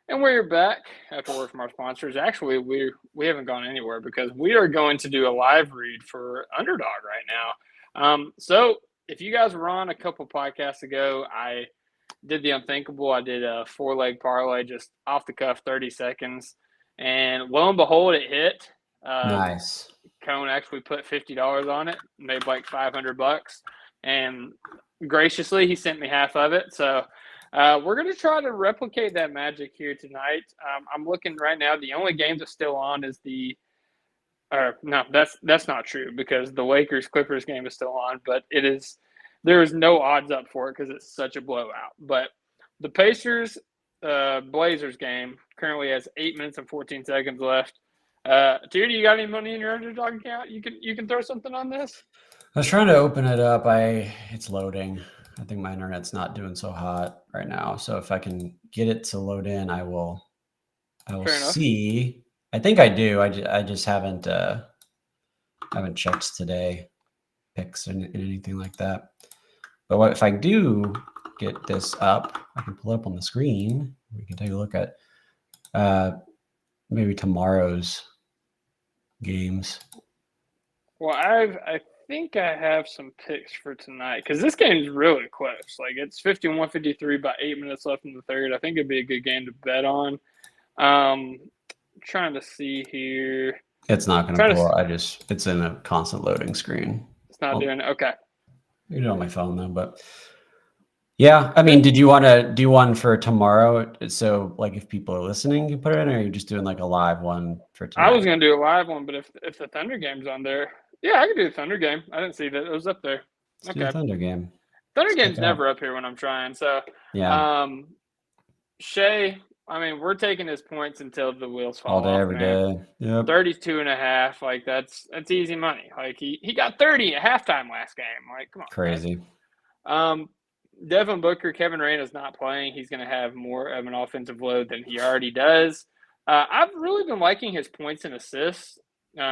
And we're back after a word from our sponsors. Actually, we haven't gone anywhere because we are going to do a live read for Underdog right now. So if you guys were on a couple podcasts ago, I did the unthinkable. I did a 4-leg parlay, just off the cuff, 30 seconds. And lo and behold, it hit. Nice. Cone actually put $50 on it, made like $500. And graciously, he sent me half of it. So we're going to try to replicate that magic here tonight. I'm looking right now. The only game that's still on is no, that's not true because the Lakers-Clippers game is still on, but there is no odds up for it because it's such a blowout. But the Pacers-Blazers game currently has 8 minutes and 14 seconds left. Tier, do you got any money in your Underdog account? You can throw something on this? I was trying to open it up. It's loading. I think my internet's not doing so hot right now. So if I can get it to load in, I will see. I think I do. I just haven't checked today picks and anything like that. But if I do get this up, I can pull it up on the screen. We can take a look at maybe tomorrow's games. Well, I think I have some picks for tonight because this game is really close. Like it's 51-53, about 8 minutes left in the third. I think it'd be a good game to bet on. Trying to see here. It's not going to pull. It's in a constant loading screen. It's not doing it. Okay. You do it on my phone though, but yeah. I mean, did you want to do one for tomorrow? So like if people are listening, you put it in, or are you just doing like a live one for tonight? I was going to do a live one, but if the Thunder game's on there, yeah, I can do the Thunder game. I didn't see that it was up there. Let's do the Thunder game. Thunder game's never up here when I'm trying. So yeah. Shea, I mean, we're taking his points until the wheels fall all day, off, every day. Yep. 32.5. Like that's easy money. Like he got 30 at halftime last game. Like, come on. Crazy. Devin Booker, Kevin Durant is not playing. He's going to have more of an offensive load than he already does. I've really been liking his points and assists.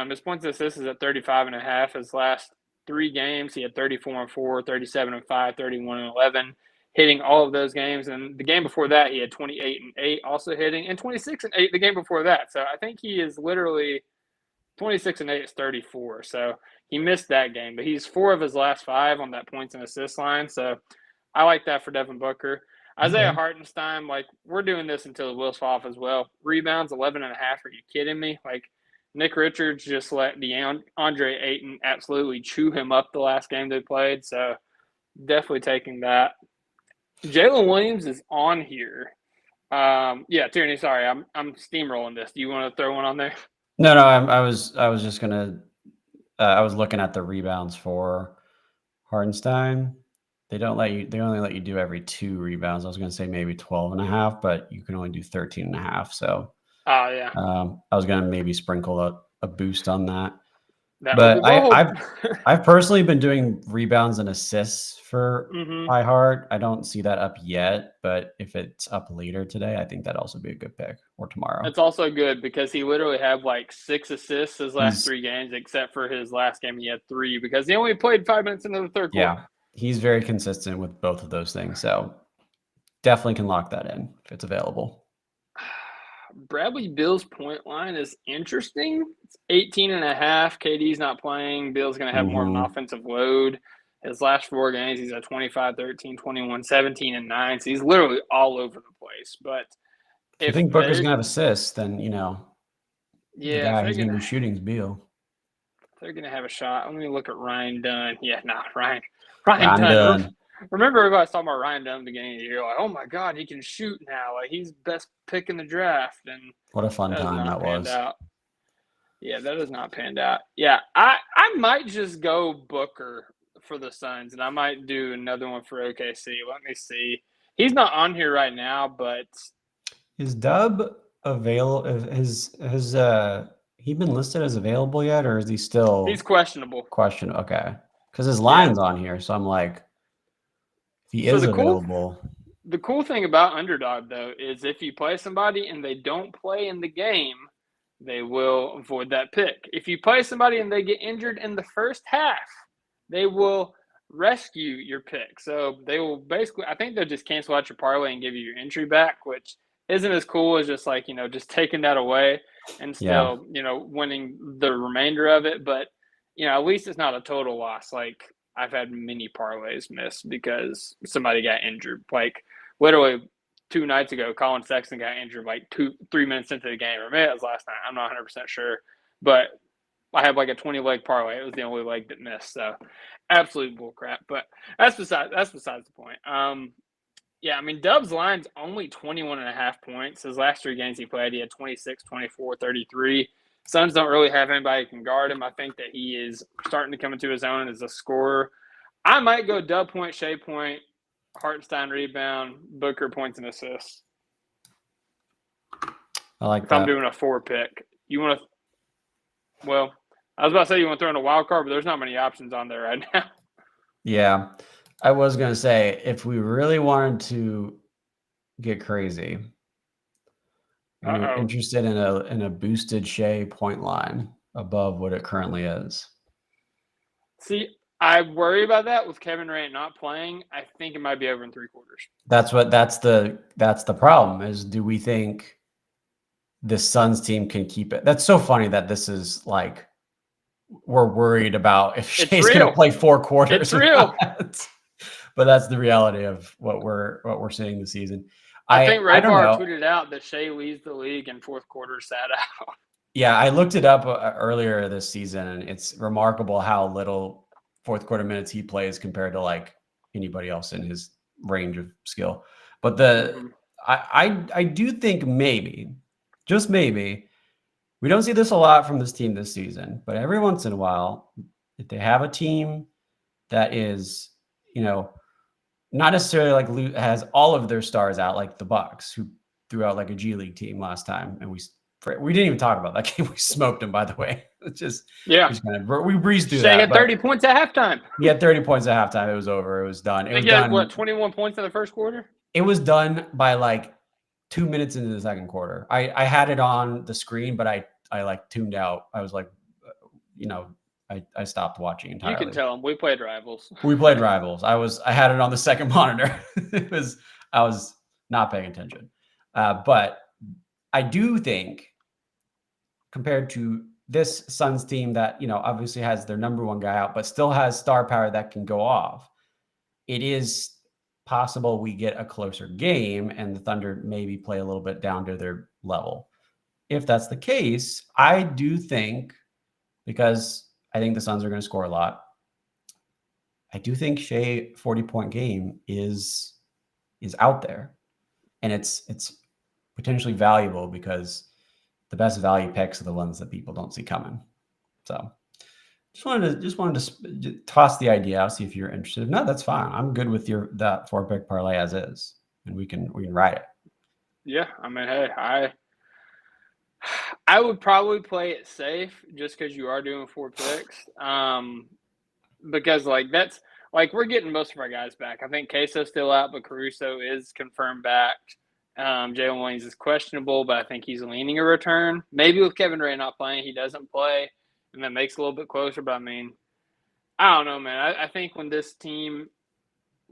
His points and assists is at 35.5. His last 3 games, he had 34-4, 37-5, 31-11, hitting all of those games. And the game before that, he had 28-8, also hitting, and 26-8 the game before that. So I think he is literally 26-8 is 34. So he missed that game, but he's 4 of his last 5 on that points and assists line. So I like that for Devin Booker. Isaiah Hartenstein, like we're doing this until the wheels fall off as well. Rebounds 11.5. Are you kidding me? Like Nick Richards just let DeAndre Ayton absolutely chew him up the last game they played. So definitely taking that. Jalen Williams is on here. Yeah, Tierney, sorry, I'm steamrolling this. Do you want to throw one on there? No, I was just gonna. I was looking at the rebounds for Hartenstein. They only let you do every 2 rebounds. I was gonna say maybe 12.5, but you can only do 13.5. So. Oh yeah. I was gonna maybe sprinkle a boost on that. But I've personally been doing rebounds and assists for iHeart. I don't see that up yet, but if it's up later today, I think that'd also be a good pick, or tomorrow. It's also good because he literally had like 6 assists his last 3 games, except for his last game he had 3 because he only played 5 minutes into the third quarter. Yeah, he's very consistent with both of those things, so definitely can lock that in if it's available. Bradley Beal's point line is interesting. It's 18.5. KD's not playing. Beal's going to have more of an offensive load. His last 4 games, he's at 25, 13, 21, 17, and 9. So he's literally all over the place. But if you think Booker's going to have assists, then, the guy who's going to be shooting is Beal. They're going to have a shot. Let me look at Ryan Dunn. Yeah, Ryan Dunn. Remember everybody was talking about Ryan Dunn at the beginning of the year, like, oh my God, he can shoot now. Like he's best pick in the draft. And what a fun time that was. Yeah, that has not panned out. Yeah, I might just go Booker for the Suns, and I might do another one for OKC. Let me see. He's not on here right now, but is Dub available? Has he been listed as available yet, or is he still? He's questionable. Okay. because his line's on here. So I'm like, if he So is the available. cool thing about Underdog, though, is if you play somebody and they don't play in the game, they will avoid that pick. If you play somebody and they get injured in the first half, they will rescue your pick. So they will basically, I think they'll just cancel out your parlay and give you your entry back, which isn't as cool as just like, just taking that away and still, winning the remainder of it. But, at least it's not a total loss. Like I've had many parlays missed because somebody got injured. Like literally 2 nights ago, Colin Sexton got injured like 3 minutes into the game. Or maybe it was last night. I'm not 100% sure. But I had like a 20-leg parlay. It was the only leg that missed. So absolute bullcrap. But that's besides the point. Yeah, I mean, Dub's line's only 21.5 points. His last 3 games he played, he had 26, 24, 33. Suns don't really have anybody who can guard him. I think that he is starting to come into his own as a scorer. I might go Dub point, Shea point, Hartenstein rebound, Booker points and assists. I like if that. I'm doing a 4 pick. You want to – well, I was about to say you want to throw in a wild card, but there's not many options on there right now. Yeah. I was going to say, if we really wanted to get crazy, you're interested in a boosted Shea point line above what it currently is. See, I worry about that with Kevin Durant not playing. I think it might be over in 3 quarters. That's the problem is, do we think the Suns team can keep it? That's so funny that this is like, we're worried about if Shea's going to play 4 quarters. It's real. But that's the reality of what we're seeing this season. I think Ray don't Barr know. tweeted out that Shea leads the league in 4th quarter sat out. Yeah, I looked it up earlier this season, and it's remarkable how little 4th quarter minutes he plays compared to like anybody else in his range of skill. But I do think maybe, just maybe, we don't see this a lot from this team this season, but every once in a while, if they have a team that is, not necessarily like has all of their stars out, like the Bucks, who threw out like a G League team last time, and we didn't even talk about that game. We smoked them, by the way. It's just we breezed through that. Shea had 30 points at halftime. He had 30 points at halftime. It was over. It was done. It was done. What, 21 points in the 1st quarter? It was done by like 2 minutes into the 2nd quarter. I had it on the screen, but I like tuned out. I was like, I stopped watching entirely. You can tell them we played Rivals. I had it on the 2nd monitor. I was not paying attention. But I do think, compared to this Suns team that, obviously has their number 1 guy out, but still has star power that can go off, it is possible we get a closer game and the Thunder maybe play a little bit down to their level. If that's the case, I do think, because I think the Suns are going to score a lot, I do think Shea 40-point game is out there, and it's potentially valuable because the best value picks are the ones that people don't see coming. So just wanted to toss the idea out, see if you're interested. If not, that's fine. I'm good with that 4-pick parlay as is, and we can ride it. Yeah, I mean, hey, I would probably play it safe just because you are doing 4 picks. Because that's we're getting most of our guys back. I think Queso's still out, but Caruso is confirmed back. Jalen Williams is questionable, but I think he's leaning a return. Maybe with Kevin Durant not playing, he doesn't play, and that makes it a little bit closer. But I mean, I don't know, man. I think when this team,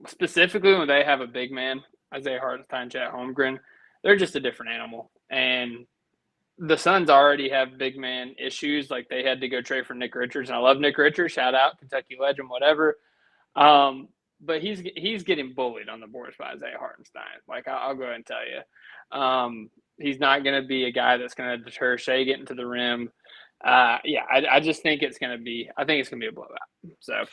specifically when they have a big man, Isaiah Hartenstein, Chet Holmgren, they're just a different animal. And the Suns already have big man issues. Like, they had to go trade for Nick Richards, and I love Nick Richards. Shout out, Kentucky legend, whatever. But he's getting bullied on the boards by Isaiah Hartenstein. Like, I'll go ahead and tell you. He's not going to be a guy that's going to deter Shea getting to the rim. I just think it's going to be – I think it's going to be a blowout. So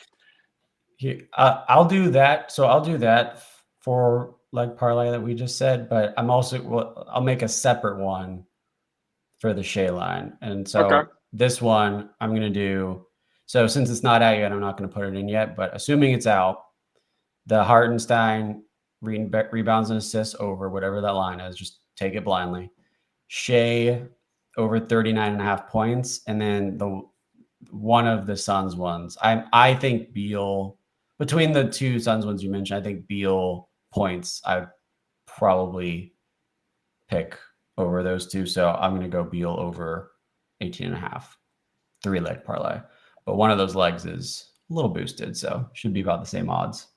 I'll do that. So I'll do that for leg parlay that we just said, but I'll make a separate one for the Shea line. And so This one I'm going to do – so since it's not out yet, I'm not going to put it in yet, but assuming it's out, the Hartenstein rebounds and assists over whatever that line is, just take it blindly. Shea over 39.5 points, and then one of the Suns ones. I think Beal, between the two Suns ones you mentioned, I think Beal points I probably pick over those two. So I'm going to go Beal over 18.5, 3-leg parlay. But one of those legs is a little boosted, so should be about the same odds.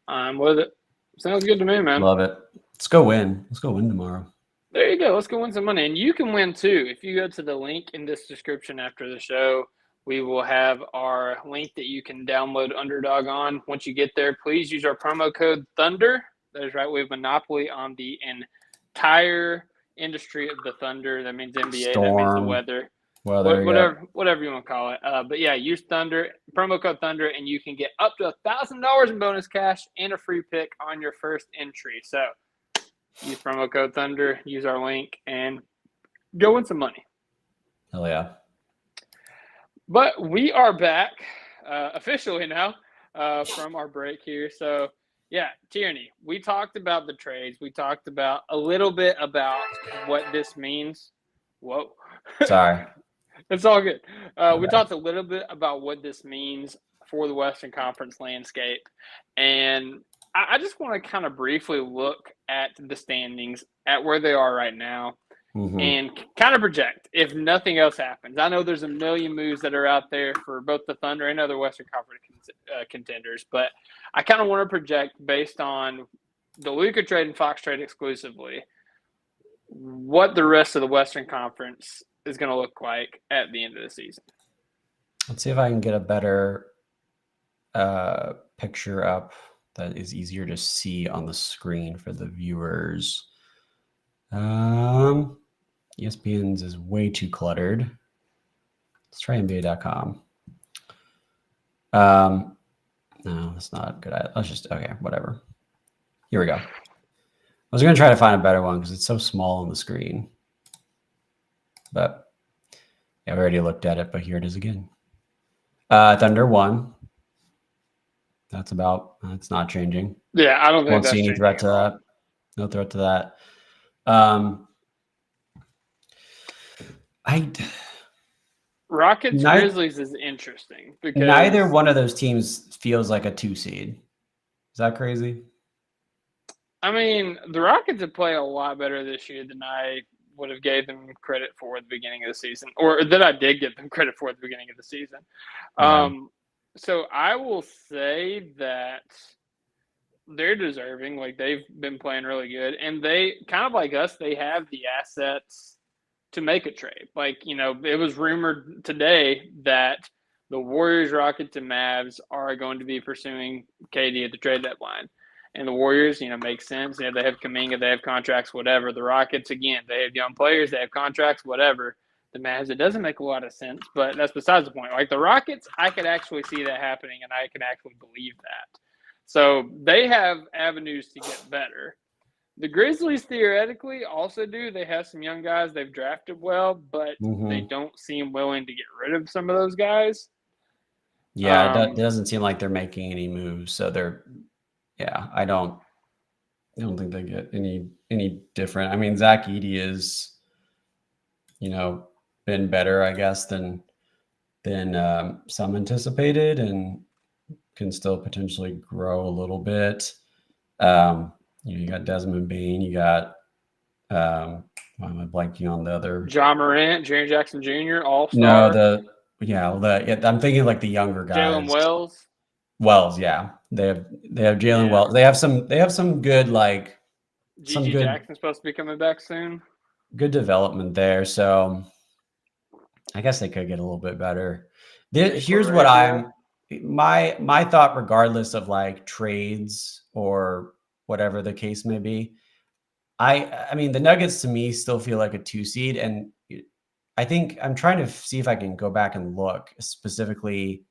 I'm with it. Sounds good to me, man. Love it. Let's go win. Let's go win tomorrow. There you go. Let's go win some money. And you can win too. If you go to the link in this description after the show, we will have our link that you can download Underdog on. Once you get there, please use our promo code Thunder. That is right. We have monopoly on the entire industry of the Thunder. That means NBA. Storm. That means the weather. Whatever you want to call it. But yeah, use Thunder, promo code Thunder, and you can get up to $1,000 in bonus cash and a free pick on your first entry. So use promo code Thunder, use our link, and go win some money. Hell yeah. But we are back officially now from our break here. So yeah, Tierney, we talked about the trades. We talked about a little bit about what this means. Whoa. Sorry. It's all good. We talked a little bit about what this means for the Western Conference landscape. And I just want to kind of briefly look at the standings, at where they are right now, and kind of project if nothing else happens. I know there's a million moves that are out there for both the Thunder and other Western Conference contenders, but I kind of want to project based on the Luka trade and Fox trade exclusively, what the rest of the Western Conference is going to look like at the end of the season. Let's see if I can get a better picture up that is easier to see on the screen for the viewers. ESPN's is way too cluttered. Let's try NBA.com. No, that's not good. Let's just, okay, whatever. Here we go. I was going to try to find a better one because it's so small on the screen. But yeah, we already looked at it, but here it is again. Thunder 1. That's not changing. Yeah, I don't think Won't that's see any threat to that. No threat to that. Rockets Grizzlies is interesting because neither one of those teams feels like a 2 seed. Is that crazy? I mean, the Rockets have played a lot better this year than I would have gave them credit for at the beginning of the season, or that I did give them credit for at the beginning of the season. So I will say that they're deserving. Like, they've been playing really good, and they kind of like us, they have the assets to make a trade. Like, you know, it was rumored today that the Warriors, Rockets, and Mavs are going to be pursuing KD at the trade deadline. And the Warriors, you know, makes sense. They have Kuminga, they have contracts, whatever. The Rockets, again, they have young players, they have contracts, whatever. The Mavs, it doesn't make a lot of sense, but that's besides the point. Like the Rockets, I could actually see that happening, and I can actually believe that. So they have avenues to get better. The Grizzlies theoretically also do. They have some young guys they've drafted well, but they don't seem willing to get rid of some of those guys. Yeah, it doesn't seem like they're making any moves. So I don't think they get any different. I mean, Zach Edey is, you know, been better, I guess, than some anticipated, and can still potentially grow a little bit. You got Desmond Bain, you got why am I blanking on the other? John Morant, Jaren Jackson Jr., all-star. I'm thinking like the younger guys. Jalen Wells. Wells, yeah. They have Jalen Wells. They have some good like Gigi Jackson's supposed to be coming back soon. Good development there. So I guess they could get a little bit better. Here's what my thought, regardless of like trades or whatever the case may be. I mean, the Nuggets to me still feel like a 2 seed. And I think I'm trying to see if I can go back and look specifically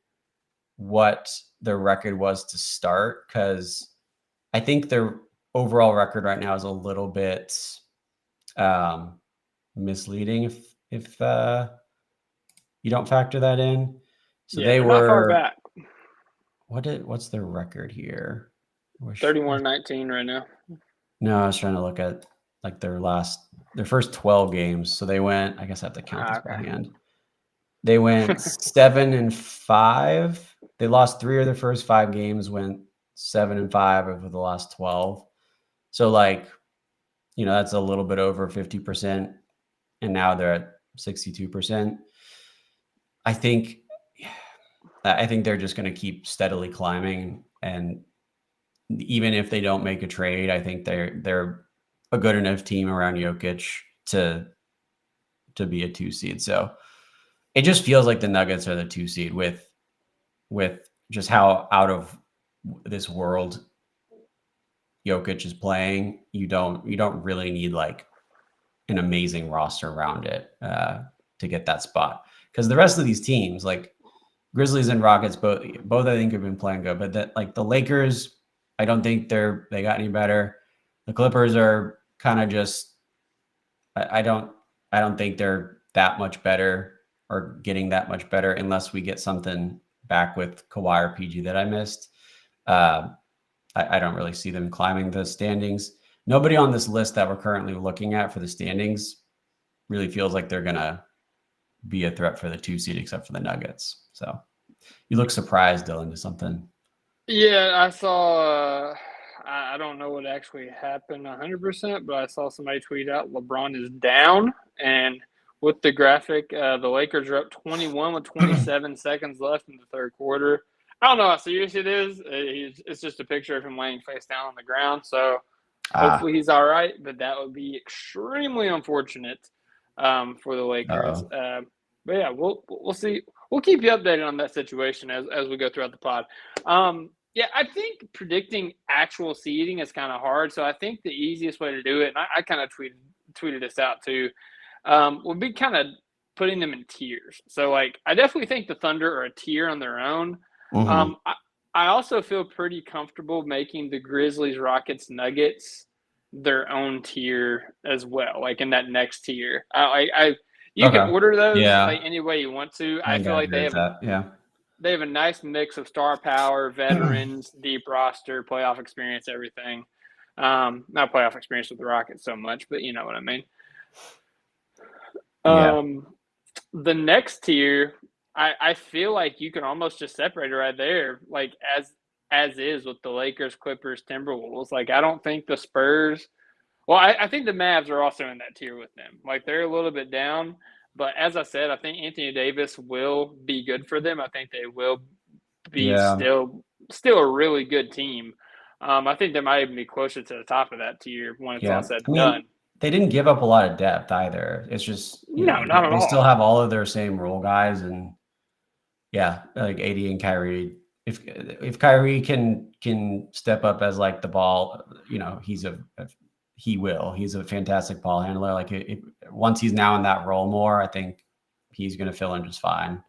what their record was to start, because I think their overall record right now is a little bit misleading if you don't factor that in. So they were not far back. What's their record here? 31-19 right now. No, I was trying to look at like their first 12 games. So they went, I guess I have to count this by hand. They went 7-5. They lost 3 of their first 5 games, went 7-5 over the last 12. So like, that's a little bit over 50%, and now they're at 62%. I think they're just going to keep steadily climbing, and even if they don't make a trade, I think they're a good enough team around Jokic to be a 2 seed. So it just feels like the Nuggets are the 2 seed with just how out of this world Jokic is playing. You don't really need like an amazing roster around it to get that spot, because the rest of these teams, like Grizzlies and Rockets, both I think have been playing good, but that, like, the Lakers, I don't think they got any better. The Clippers are kind of just, I don't think they're that much better or getting that much better unless we get something back with Kawhi or PG that I missed. I don't really see them climbing the standings. Nobody on this list that we're currently looking at for the standings really feels like they're going to be a threat for the 2 seed, except for the Nuggets. So you look surprised, Dylan, to something. Yeah, I saw. I don't know what actually happened 100%, but I saw somebody tweet out LeBron is down, and with the graphic, the Lakers are up 21 with 27 seconds left in the third quarter. I don't know how serious it is. It's just a picture of him laying face down on the ground. So hopefully he's all right, but that would be extremely unfortunate for the Lakers. But yeah, we'll see. We'll keep you updated on that situation as we go throughout the pod. Yeah, I think predicting actual seeding is kind of hard. So I think the easiest way to do it, and I kind of tweeted this out too, would be kind of putting them in tiers. So like, I definitely think the Thunder are a tier on their own. Mm-hmm. I also feel pretty comfortable making the Grizzlies, Rockets, Nuggets their own tier as well, like in that next tier. You can order those like any way you want to. I feel like they have a nice mix of star power, veterans, deep roster, playoff experience, everything. Not playoff experience with the Rockets so much, but you know what I mean. The next tier, I feel like you can almost just separate it right there, like as is with the Lakers, Clippers, Timberwolves. Like, I don't think the Spurs. Well, I think the Mavs are also in that tier with them. Like, they're a little bit down, but as I said, I think Anthony Davis will be good for them. I think they will be still a really good team. I think they might even be closer to the top of that tier when it's all said and done. They didn't give up a lot of depth either. It's just not at all. They still have all of their same role guys, and like AD and Kyrie. If Kyrie can step up as like the ball, he's a fantastic ball handler. Like, once he's now in that role more, I think he's going to fill in just fine.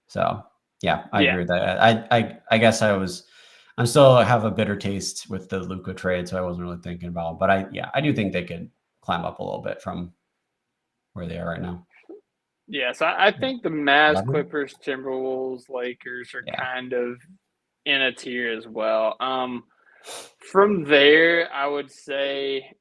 So yeah, I agree with that. I guess I'm still have a bitter taste with the Luka trade, so I wasn't really thinking about it. But I do think they could climb up a little bit from where they are right now. Yeah, so I think the Mavs, Clippers, Timberwolves, Lakers are kind of in a tier as well. From there, I would say,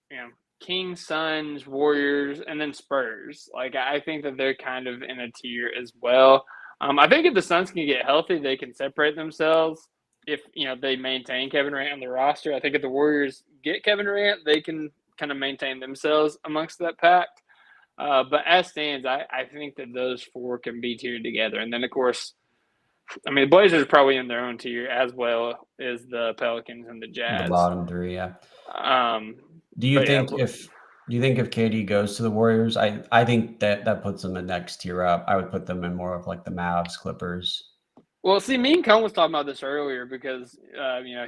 Kings, Suns, Warriors, and then Spurs. Like, I think that they're kind of in a tier as well. I think if the Suns can get healthy, they can separate themselves. If they maintain Kevin Durant on the roster, I think if the Warriors get Kevin Durant, they can kind of maintain themselves amongst that pact. But as stands, I think that those four can be tiered together. And then, of course, the Blazers are probably in their own tier as well as the Pelicans and the Jazz. The bottom three, yeah. Do you think if KD goes to the Warriors, I think that puts them the next tier up. I would put them in more of like the Mavs, Clippers. Well, see, me and Cone was talking about this earlier because,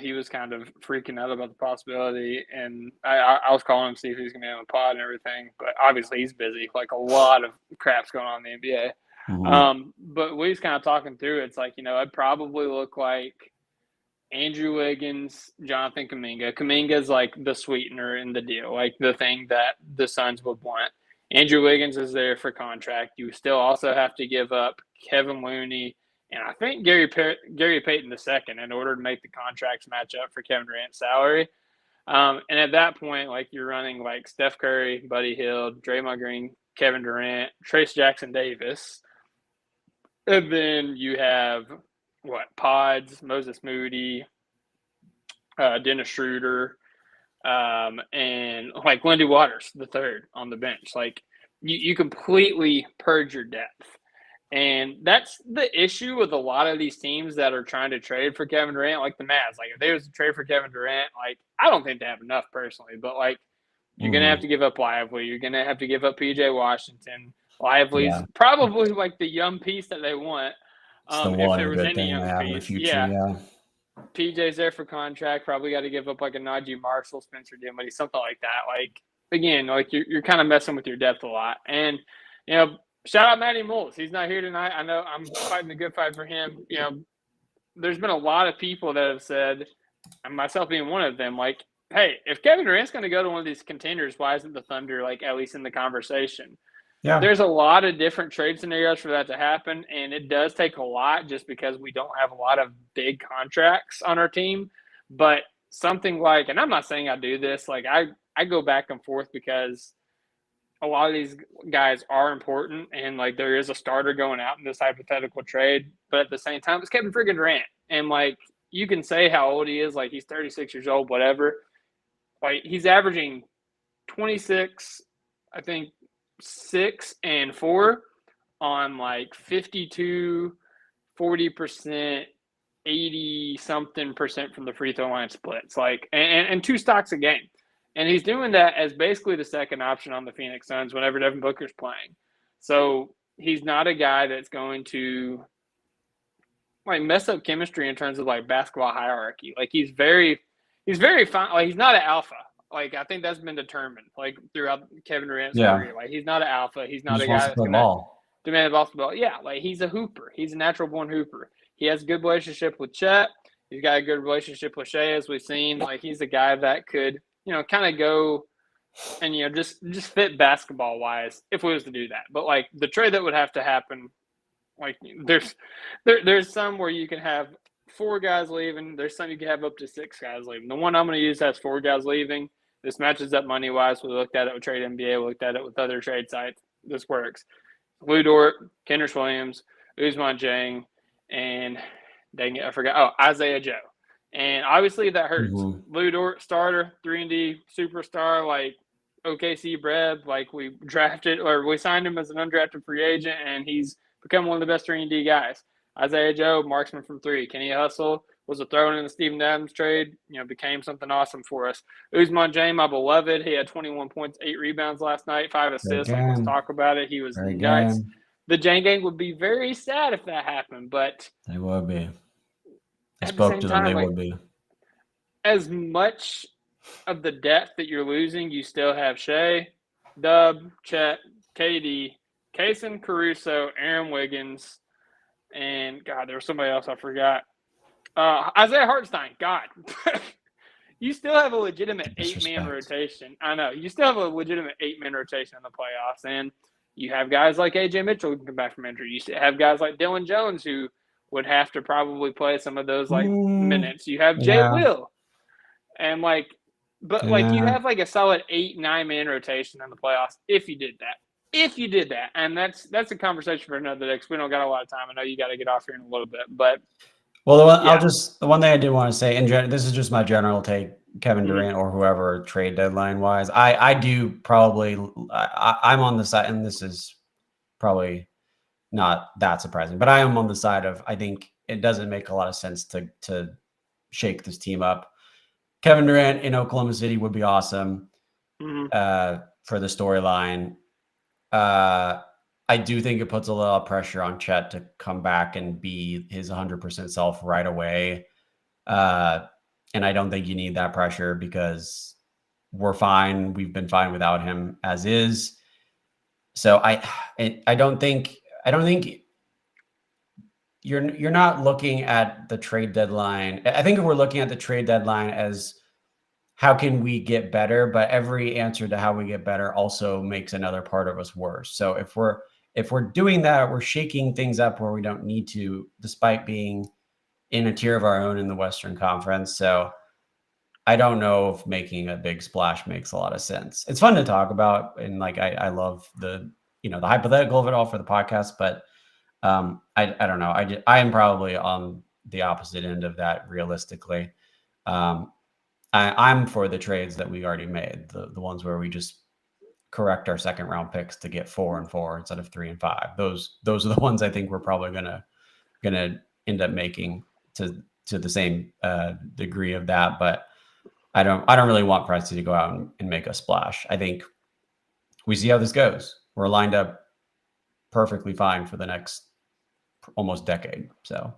he was kind of freaking out about the possibility, and I was calling him to see if he was going to be on the pod and everything, but obviously he's busy. Like, a lot of crap's going on in the NBA. Mm-hmm. But we was kind of talking through it. It's like, I'd probably look like Andrew Wiggins, Jonathan Kuminga. Kuminga's like the sweetener in the deal, like the thing that the Suns would want. Andrew Wiggins is there for contract. You still also have to give up Kevin Looney and I think Gary Payton II in order to make the contracts match up for Kevin Durant's salary. And at that point, like, you're running like Steph Curry, Buddy Hield, Draymond Green, Kevin Durant, Trace Jackson Davis. And then you have Pods, Moses Moody, Dennis Schroeder, and like Lindy Waters, the third on the bench. Like you completely purge your depth. And that's the issue with a lot of these teams that are trying to trade for Kevin Durant, like the Mavs. Like if they was to trade for Kevin Durant, like I don't think they have enough personally, but like you're gonna have to give up Lively, you're gonna have to give up PJ Washington. Lively's probably like the young piece that they want. It's the if one there was good any thing young they have in the future. Yeah. PJ's there for contract. Probably got to give up like a Najee Marshall, Spencer Dinwiddie, something like that. Like again, like you're kind of messing with your depth a lot. And shout out Matty Moles. He's not here tonight. I know I'm fighting the good fight for him. There's been a lot of people that have said, and myself being one of them, like, hey, if Kevin Durant's going to go to one of these contenders, why isn't the Thunder like at least in the conversation? Yeah. There's a lot of different trade scenarios for that to happen, and it does take a lot just because we don't have a lot of big contracts on our team. But something like, and I'm not saying I do this, like I go back and forth because a lot of these guys are important, and like there is a starter going out in this hypothetical trade, but at the same time, it's Kevin friggin' Durant. And like you can say how old he is, like he's 36 years old, whatever. Like he's averaging 26, I think, 6 and 4 on like 52, 40%, 80-something% from the free throw line splits, like and 2 stocks a game. And he's doing that as basically the second option on the Phoenix Suns whenever Devin Booker's playing. So he's not a guy that's going to like mess up chemistry in terms of like basketball hierarchy. Like he's very fine. Like he's not an alpha. Like I think that's been determined like throughout Kevin Durant's career. Like he's not an alpha. He's not a guy that's going to demand the basketball. Yeah, like he's a hooper. He's a natural born hooper. He has a good relationship with Chet. He's got a good relationship with Shea, as we've seen. Like he's a guy that could, kind of go and just fit basketball wise if we was to do that. But like the trade that would have to happen, like there's some where you can have 4 guys leaving. There's some you can have up to 6 guys leaving. The one I'm going to use has 4 guys leaving. This matches up money wise. We looked at it with Trade NBA. We looked at it with other trade sites. This works. Lou Dort, Kenrich Williams, Ousmane Dieng, and dang it, I forgot. Oh, Isaiah Joe. And obviously that hurts. Lou Dort, starter, 3-and-D superstar, like OKC Breb, like we signed him as an undrafted free agent, and he's become one of the best 3-and-D guys. Isaiah Joe, marksman from 3. Can he hustle? Was a throw in the Steven Adams trade, became something awesome for us. Ousmane Dieng, my beloved, he had 21 points, 8 rebounds last night, 5 assists. Like, let's talk about it. He was nice. The Dieng gang would be very sad if that happened, but they would be. I spoke to them, they would be. As much of the depth that you're losing, you still have Shea, Dub, Chet, KD, Kaysen, Caruso, Aaron Wiggins, and God, there was somebody else I forgot. Isaiah Hartenstein, God. You still have a legitimate 8-man rotation. I know. You still have a legitimate 8-man rotation in the playoffs. And you have guys like A.J. Mitchell who can come back from injury. You have guys like Dylan Jones who would have to probably play some of those minutes. You have Jay Will. And you have like a solid 8-9-man rotation in the playoffs if you did that. And that's a conversation for another day because we don't got a lot of time. I know you got to get off here in a little bit, but well, the one thing I did want to say, this is just my general take, Kevin Durant or whoever trade deadline wise. I do probably, I'm on the side, and this is probably not that surprising, but I am on the side of, I think it doesn't make a lot of sense to shake this team up. Kevin Durant in Oklahoma City would be awesome for the storyline. I do think it puts a little pressure on Chet to come back and be his 100% self right away. And I don't think you need that pressure because we're fine. We've been fine without him as is. So I don't think you're not looking at the trade deadline. I think if we're looking at the trade deadline as how can we get better, but every answer to how we get better also makes another part of us worse. So if we're doing that, we're shaking things up where we don't need to, despite being in a tier of our own in the Western Conference. So I don't know if making a big splash makes a lot of sense. It's fun to talk about, and I love the hypothetical of it all for the podcast, but I don't know. I am probably on the opposite end of that realistically. I'm for the trades that we already made, the ones where we just correct our second round picks to get 4 and 4 instead of 3 and 5. Those are the ones I think we're probably gonna end up making to the same degree of that. But I don't really want Presti to go out and make a splash. I think we see how this goes. We're lined up perfectly fine for the next almost decade. So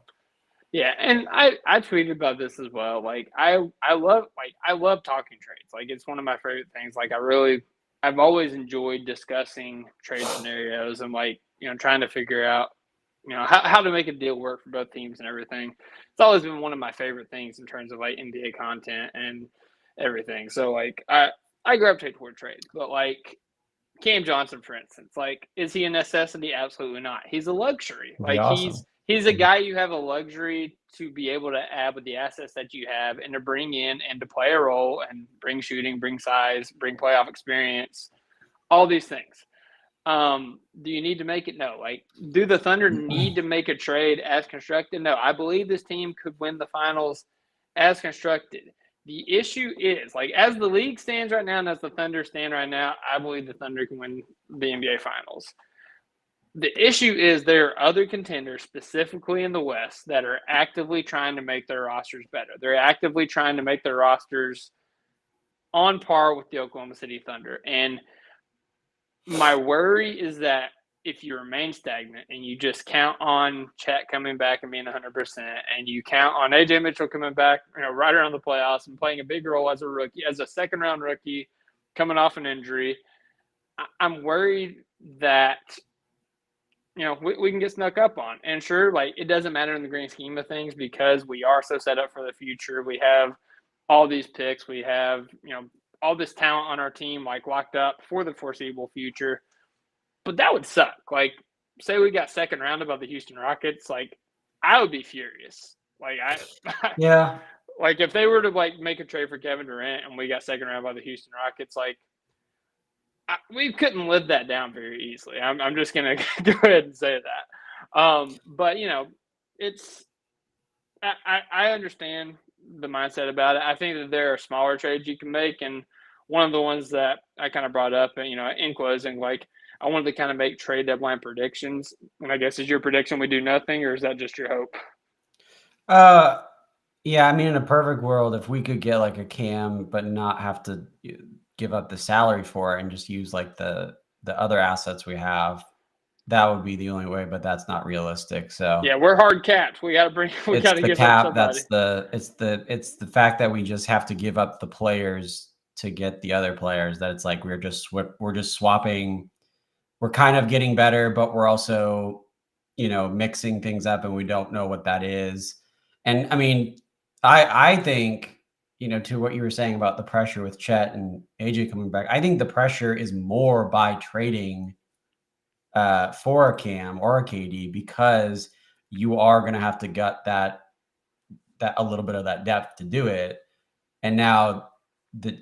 Yeah, and I tweeted about this as well. Like I love talking trades. Like it's one of my favorite things. Like I've always enjoyed discussing trade scenarios and like, trying to figure out, how to make a deal work for both teams and everything. It's always been one of my favorite things in terms of like NBA content and everything. So like I gravitate toward trades, but like Cam Johnson, for instance, like, is he a necessity? Absolutely not. He's a luxury. it'd be Like awesome. he's a guy you have a luxury to be able to add with the assets that you have and to bring in and to play a role and bring shooting, bring size, bring playoff experience, all these things. Do you need to make it? No. Like, do the Thunder need to make a trade as constructed? No. I believe this team could win the finals as constructed. The issue is, like, as the league stands right now and as the Thunder stand right now, I believe the Thunder can win the NBA Finals. The issue is there are other contenders, specifically in the West, that are actively trying to make their rosters better. They're actively trying to make their rosters on par with the Oklahoma City Thunder. And my worry is that if you remain stagnant and you just count on Chet coming back and being 100%, and you count on AJ Mitchell coming back, right around the playoffs and playing a big role as a rookie, as a second-round rookie, coming off an injury, I'm worried that we can get snuck up on. And sure, like, it doesn't matter in the grand scheme of things because we are so set up for the future. We have all these picks. We have all this talent on our team, like, locked up for the foreseeable future. But that would suck. Like, say we got second round by the Houston Rockets, like, I would be furious. Like, yeah, like if they were to like make a trade for Kevin Durant and we got second round by the Houston Rockets, like, we couldn't live that down very easily. I'm just gonna go ahead and say that. But it's I understand the mindset about it. I think that there are smaller trades you can make, and one of the ones that I kind of brought up, in closing, like, I wanted to kind of make trade deadline predictions. And I guess, is your prediction we do nothing, or is that just your hope? Yeah, I mean, in a perfect world, if we could get like a Cam, but not have to give up the salary for it and just use like the other assets we have, that would be the only way. But that's not realistic. So yeah, we're hard caps. We got to give up somebody. It's the fact that we just have to give up the players to get the other players. That it's like we're just swapping. We're kind of getting better, but we're also, mixing things up, and we don't know what that is. And I mean, I think, to what you were saying about the pressure with Chet and AJ coming back, I think the pressure is more by trading for a Cam or a KD, because you are going to have to gut that a little bit of that depth to do it. And now the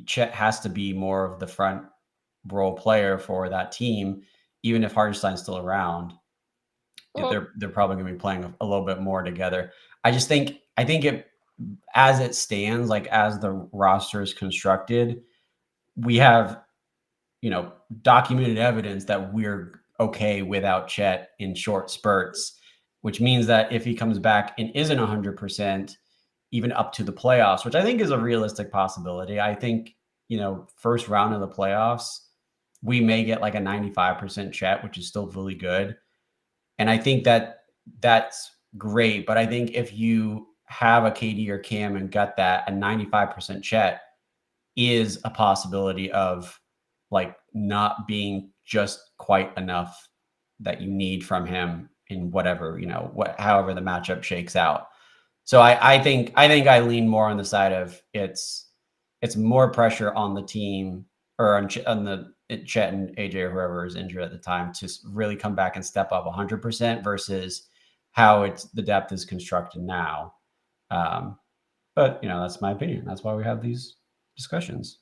Chet has to be more of the front role player for that team, even if Hartenstein's still around. They're probably going to be playing a little bit more together. I think it, as it stands, like as the roster is constructed, we have documented evidence that we're okay without Chet in short spurts, which means that if he comes back and isn't 100%, even up to the playoffs, which I think is a realistic possibility, I think first round of the playoffs, we may get like a 95% Chet, which is still really good. And I think that that's great. But I think if you have a KD or Cam and gut that, a 95% Chet is a possibility of like not being just quite enough that you need from him in whatever, however the matchup shakes out. So I think I lean more on the side of it's more pressure on the team, or on the Chet and AJ or whoever is injured at the time, to really come back and step up 100% versus how the depth is constructed now. But that's my opinion. That's why we have these discussions.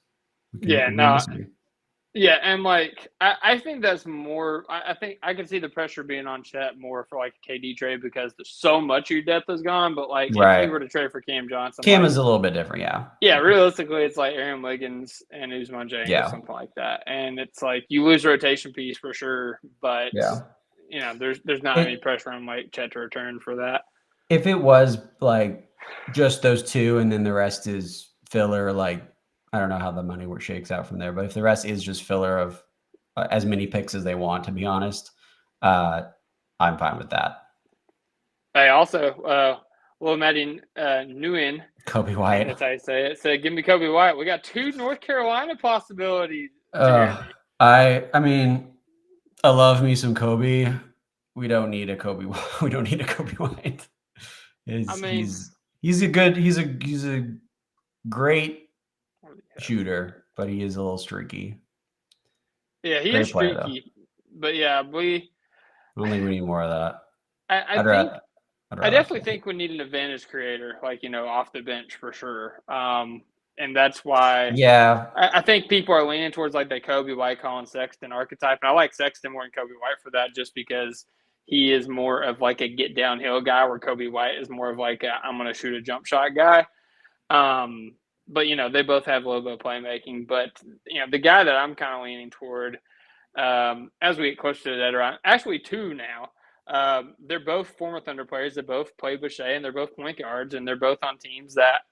We can disagree. Yeah, and like I think that's more. I think I can see the pressure being on Chet more for like a KD trade because there's so much of your depth is gone. But like if you Right. were to trade for Cam Johnson, Cam like is a little bit different. Yeah. yeah, realistically, it's like Aaron Wiggins and Usman Jennings or Yeah. something like that, and it's like you lose a rotation piece for sure, but Yeah. there's not any It, pressure on like Chet to return for that. if it was like just those two and then the rest is filler, like I don't know how the money shakes out from there, but if the rest is just filler of as many picks as they want, to be honest, I'm fine with that. Hey, also, Will Maddie Nguyen, Kobe I think White. that's how you say it. Said, "Give me Kobe White." We got 2 North Carolina possibilities. Uh, Jeremy. I mean, I love me some Kobe. We don't need a Kobe. We don't need a Kobe White. I mean, He's a great shooter, but he is a little streaky. yeah, he is Great player though. streaky, but yeah, I don't think we need more of that. I I'd think rather, I definitely think we need an advantage creator, like off the bench for sure. And that's why Yeah, I think people are leaning towards like the Kobe White, Colin Sexton archetype, and I like Sexton more than Kobe White for that, just because he is more of like a get downhill guy, where Kobe White is more of like I'm going to shoot a jump shot guy. But they both have a little bit of playmaking. But the guy that I'm kind of leaning toward, as we get closer to the deadline, actually 2 now. They're both former Thunder players. They both play Boucher, and they're both point guards, and they're both on teams that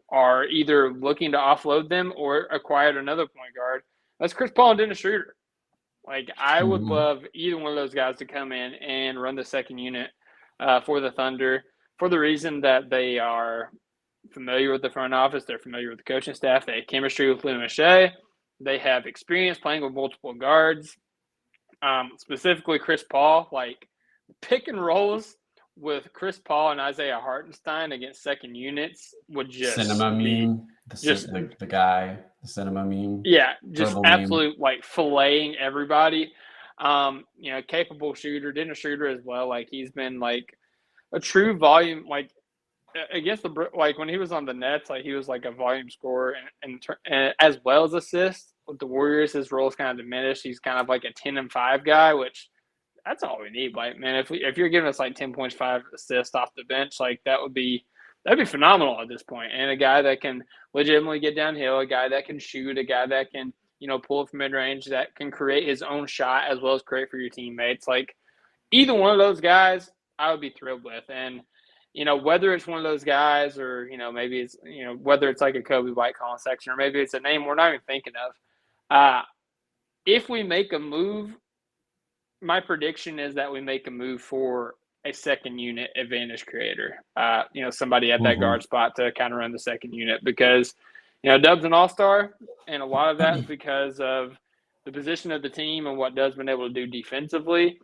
are either looking to offload them or acquired another point guard. That's Chris Paul and Dennis Schroeder. Like I would love either one of those guys to come in and run the second unit for the Thunder, for the reason that they are familiar with the front office, they're familiar with the coaching staff, they have chemistry with Lou Miche, they have experience playing with multiple guards. Specifically Chris Paul, like pick and rolls with Chris Paul and Isaiah Hartenstein against second units would just cinema be meme. The guy, the cinema meme. Yeah, just Verbal absolute like filleting everybody. Capable shooter, Dennis Schroeder as well. Like he's been like a true volume, like against like when he was on the Nets, like he was like a volume scorer and as well as assists. With the Warriors, his role is kind of diminished. He's kind of like a 10 and 5 guy, which that's all we need. Like, man, if you're giving us like 10.5 assists off the bench, like that'd be phenomenal at this point. And a guy that can legitimately get downhill, a guy that can shoot, a guy that can pull it from mid range, that can create his own shot as well as create for your teammates. Like either one of those guys, I would be thrilled with. And whether it's one of those guys or maybe it's whether it's like a Kobe White, Colin Sexton, or maybe it's a name we're not even thinking of. If we make a move, my prediction is that we make a move for a second unit advantage creator. Somebody at that guard spot to kind of run the second unit because, Dub's an all-star, and a lot of that is because of the position of the team and what Dub's been able to do defensively.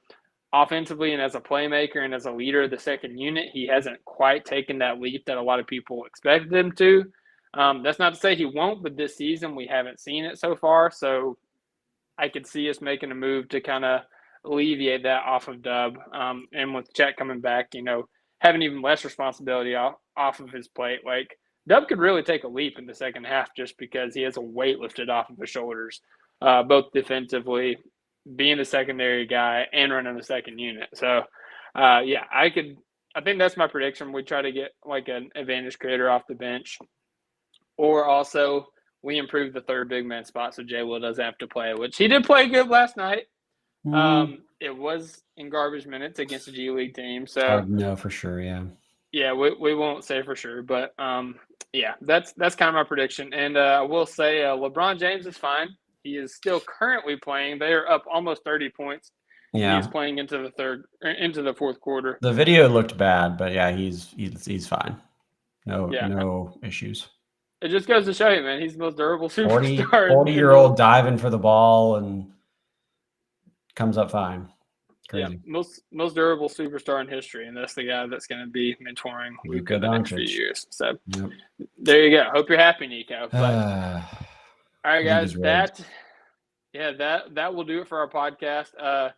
Offensively and as a playmaker and as a leader of the second unit, he hasn't quite taken that leap that a lot of people expected him to. That's not to say he won't, but this season we haven't seen it so far. So I could see us making a move to kind of alleviate that off of Dub. And with Chet coming back, having even less responsibility off of his plate. Like Dub could really take a leap in the second half just because he has a weight lifted off of his shoulders, both defensively, being the secondary guy, and running the second unit. So, I think that's my prediction. We try to get like an advantage creator off the bench. Or also, we improve the third big man spot so Jay Will doesn't have to play, which he did play good last night. It was in garbage minutes against a G League team. So no, for sure, yeah. Yeah, we won't say for sure, but that's kind of my prediction. And I will say LeBron James is fine. He is still currently playing. They are up almost 30 points. Yeah, he's playing into the fourth quarter. The video looked bad, but yeah, he's fine. No issues. It just goes to show you, man, he's the most durable superstar. 40-year-old diving for the ball and comes up fine. Crazy. Yeah, most durable superstar in history, and that's the guy that's going to be mentoring Luka the next few years. So There you go. Hope you're happy, Nico. But, all right, guys, that will do it for our podcast.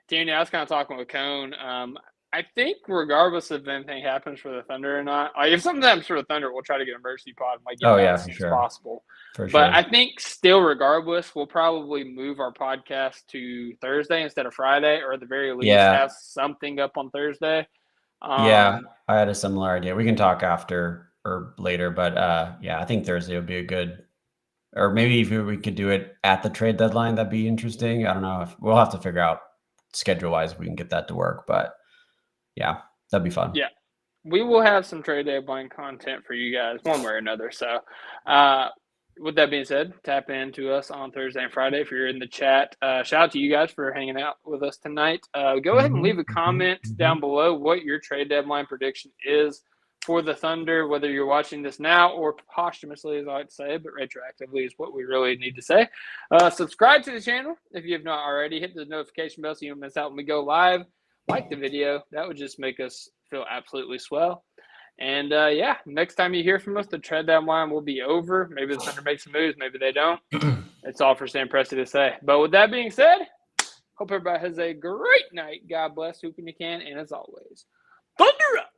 Danny, I was kind of talking with Cone. I think regardless if anything happens for the Thunder or not, like if something happens for the Thunder, we'll try to get a mercy pod and like get Oh, it out yeah, as for soon as sure. possible. For But sure. I think still regardless, we'll probably move our podcast to Thursday instead of Friday, or at the very least have something up on Thursday. Yeah, I had a similar idea. We can talk after or later, but yeah, I think Thursday would be a good, or maybe if we could do it at the trade deadline, that'd be interesting. I don't know if we'll have to figure out schedule wise if we can get that to work, but yeah, that'd be fun. Yeah, we will have some trade deadline content for you guys one way or another. So, with that being said, tap into us on Thursday and Friday if you're in the chat. Shout out to you guys for hanging out with us tonight. Go ahead and leave a comment down below what your trade deadline prediction is for the Thunder, whether you're watching this now or posthumously, as I like to say, but retroactively is what we really need to say. Subscribe to the channel if you have not already. Hit the notification bell so you don't miss out when we go live. Like the video. That would just make us feel absolutely swell. And yeah, next time you hear from us, the trade deadline will be over. Maybe the Thunder makes some moves, maybe they don't. It's all for Sam Presti to say. But with that being said, hope everybody has a great night. God bless, hooping you can, and as always, Thunder up!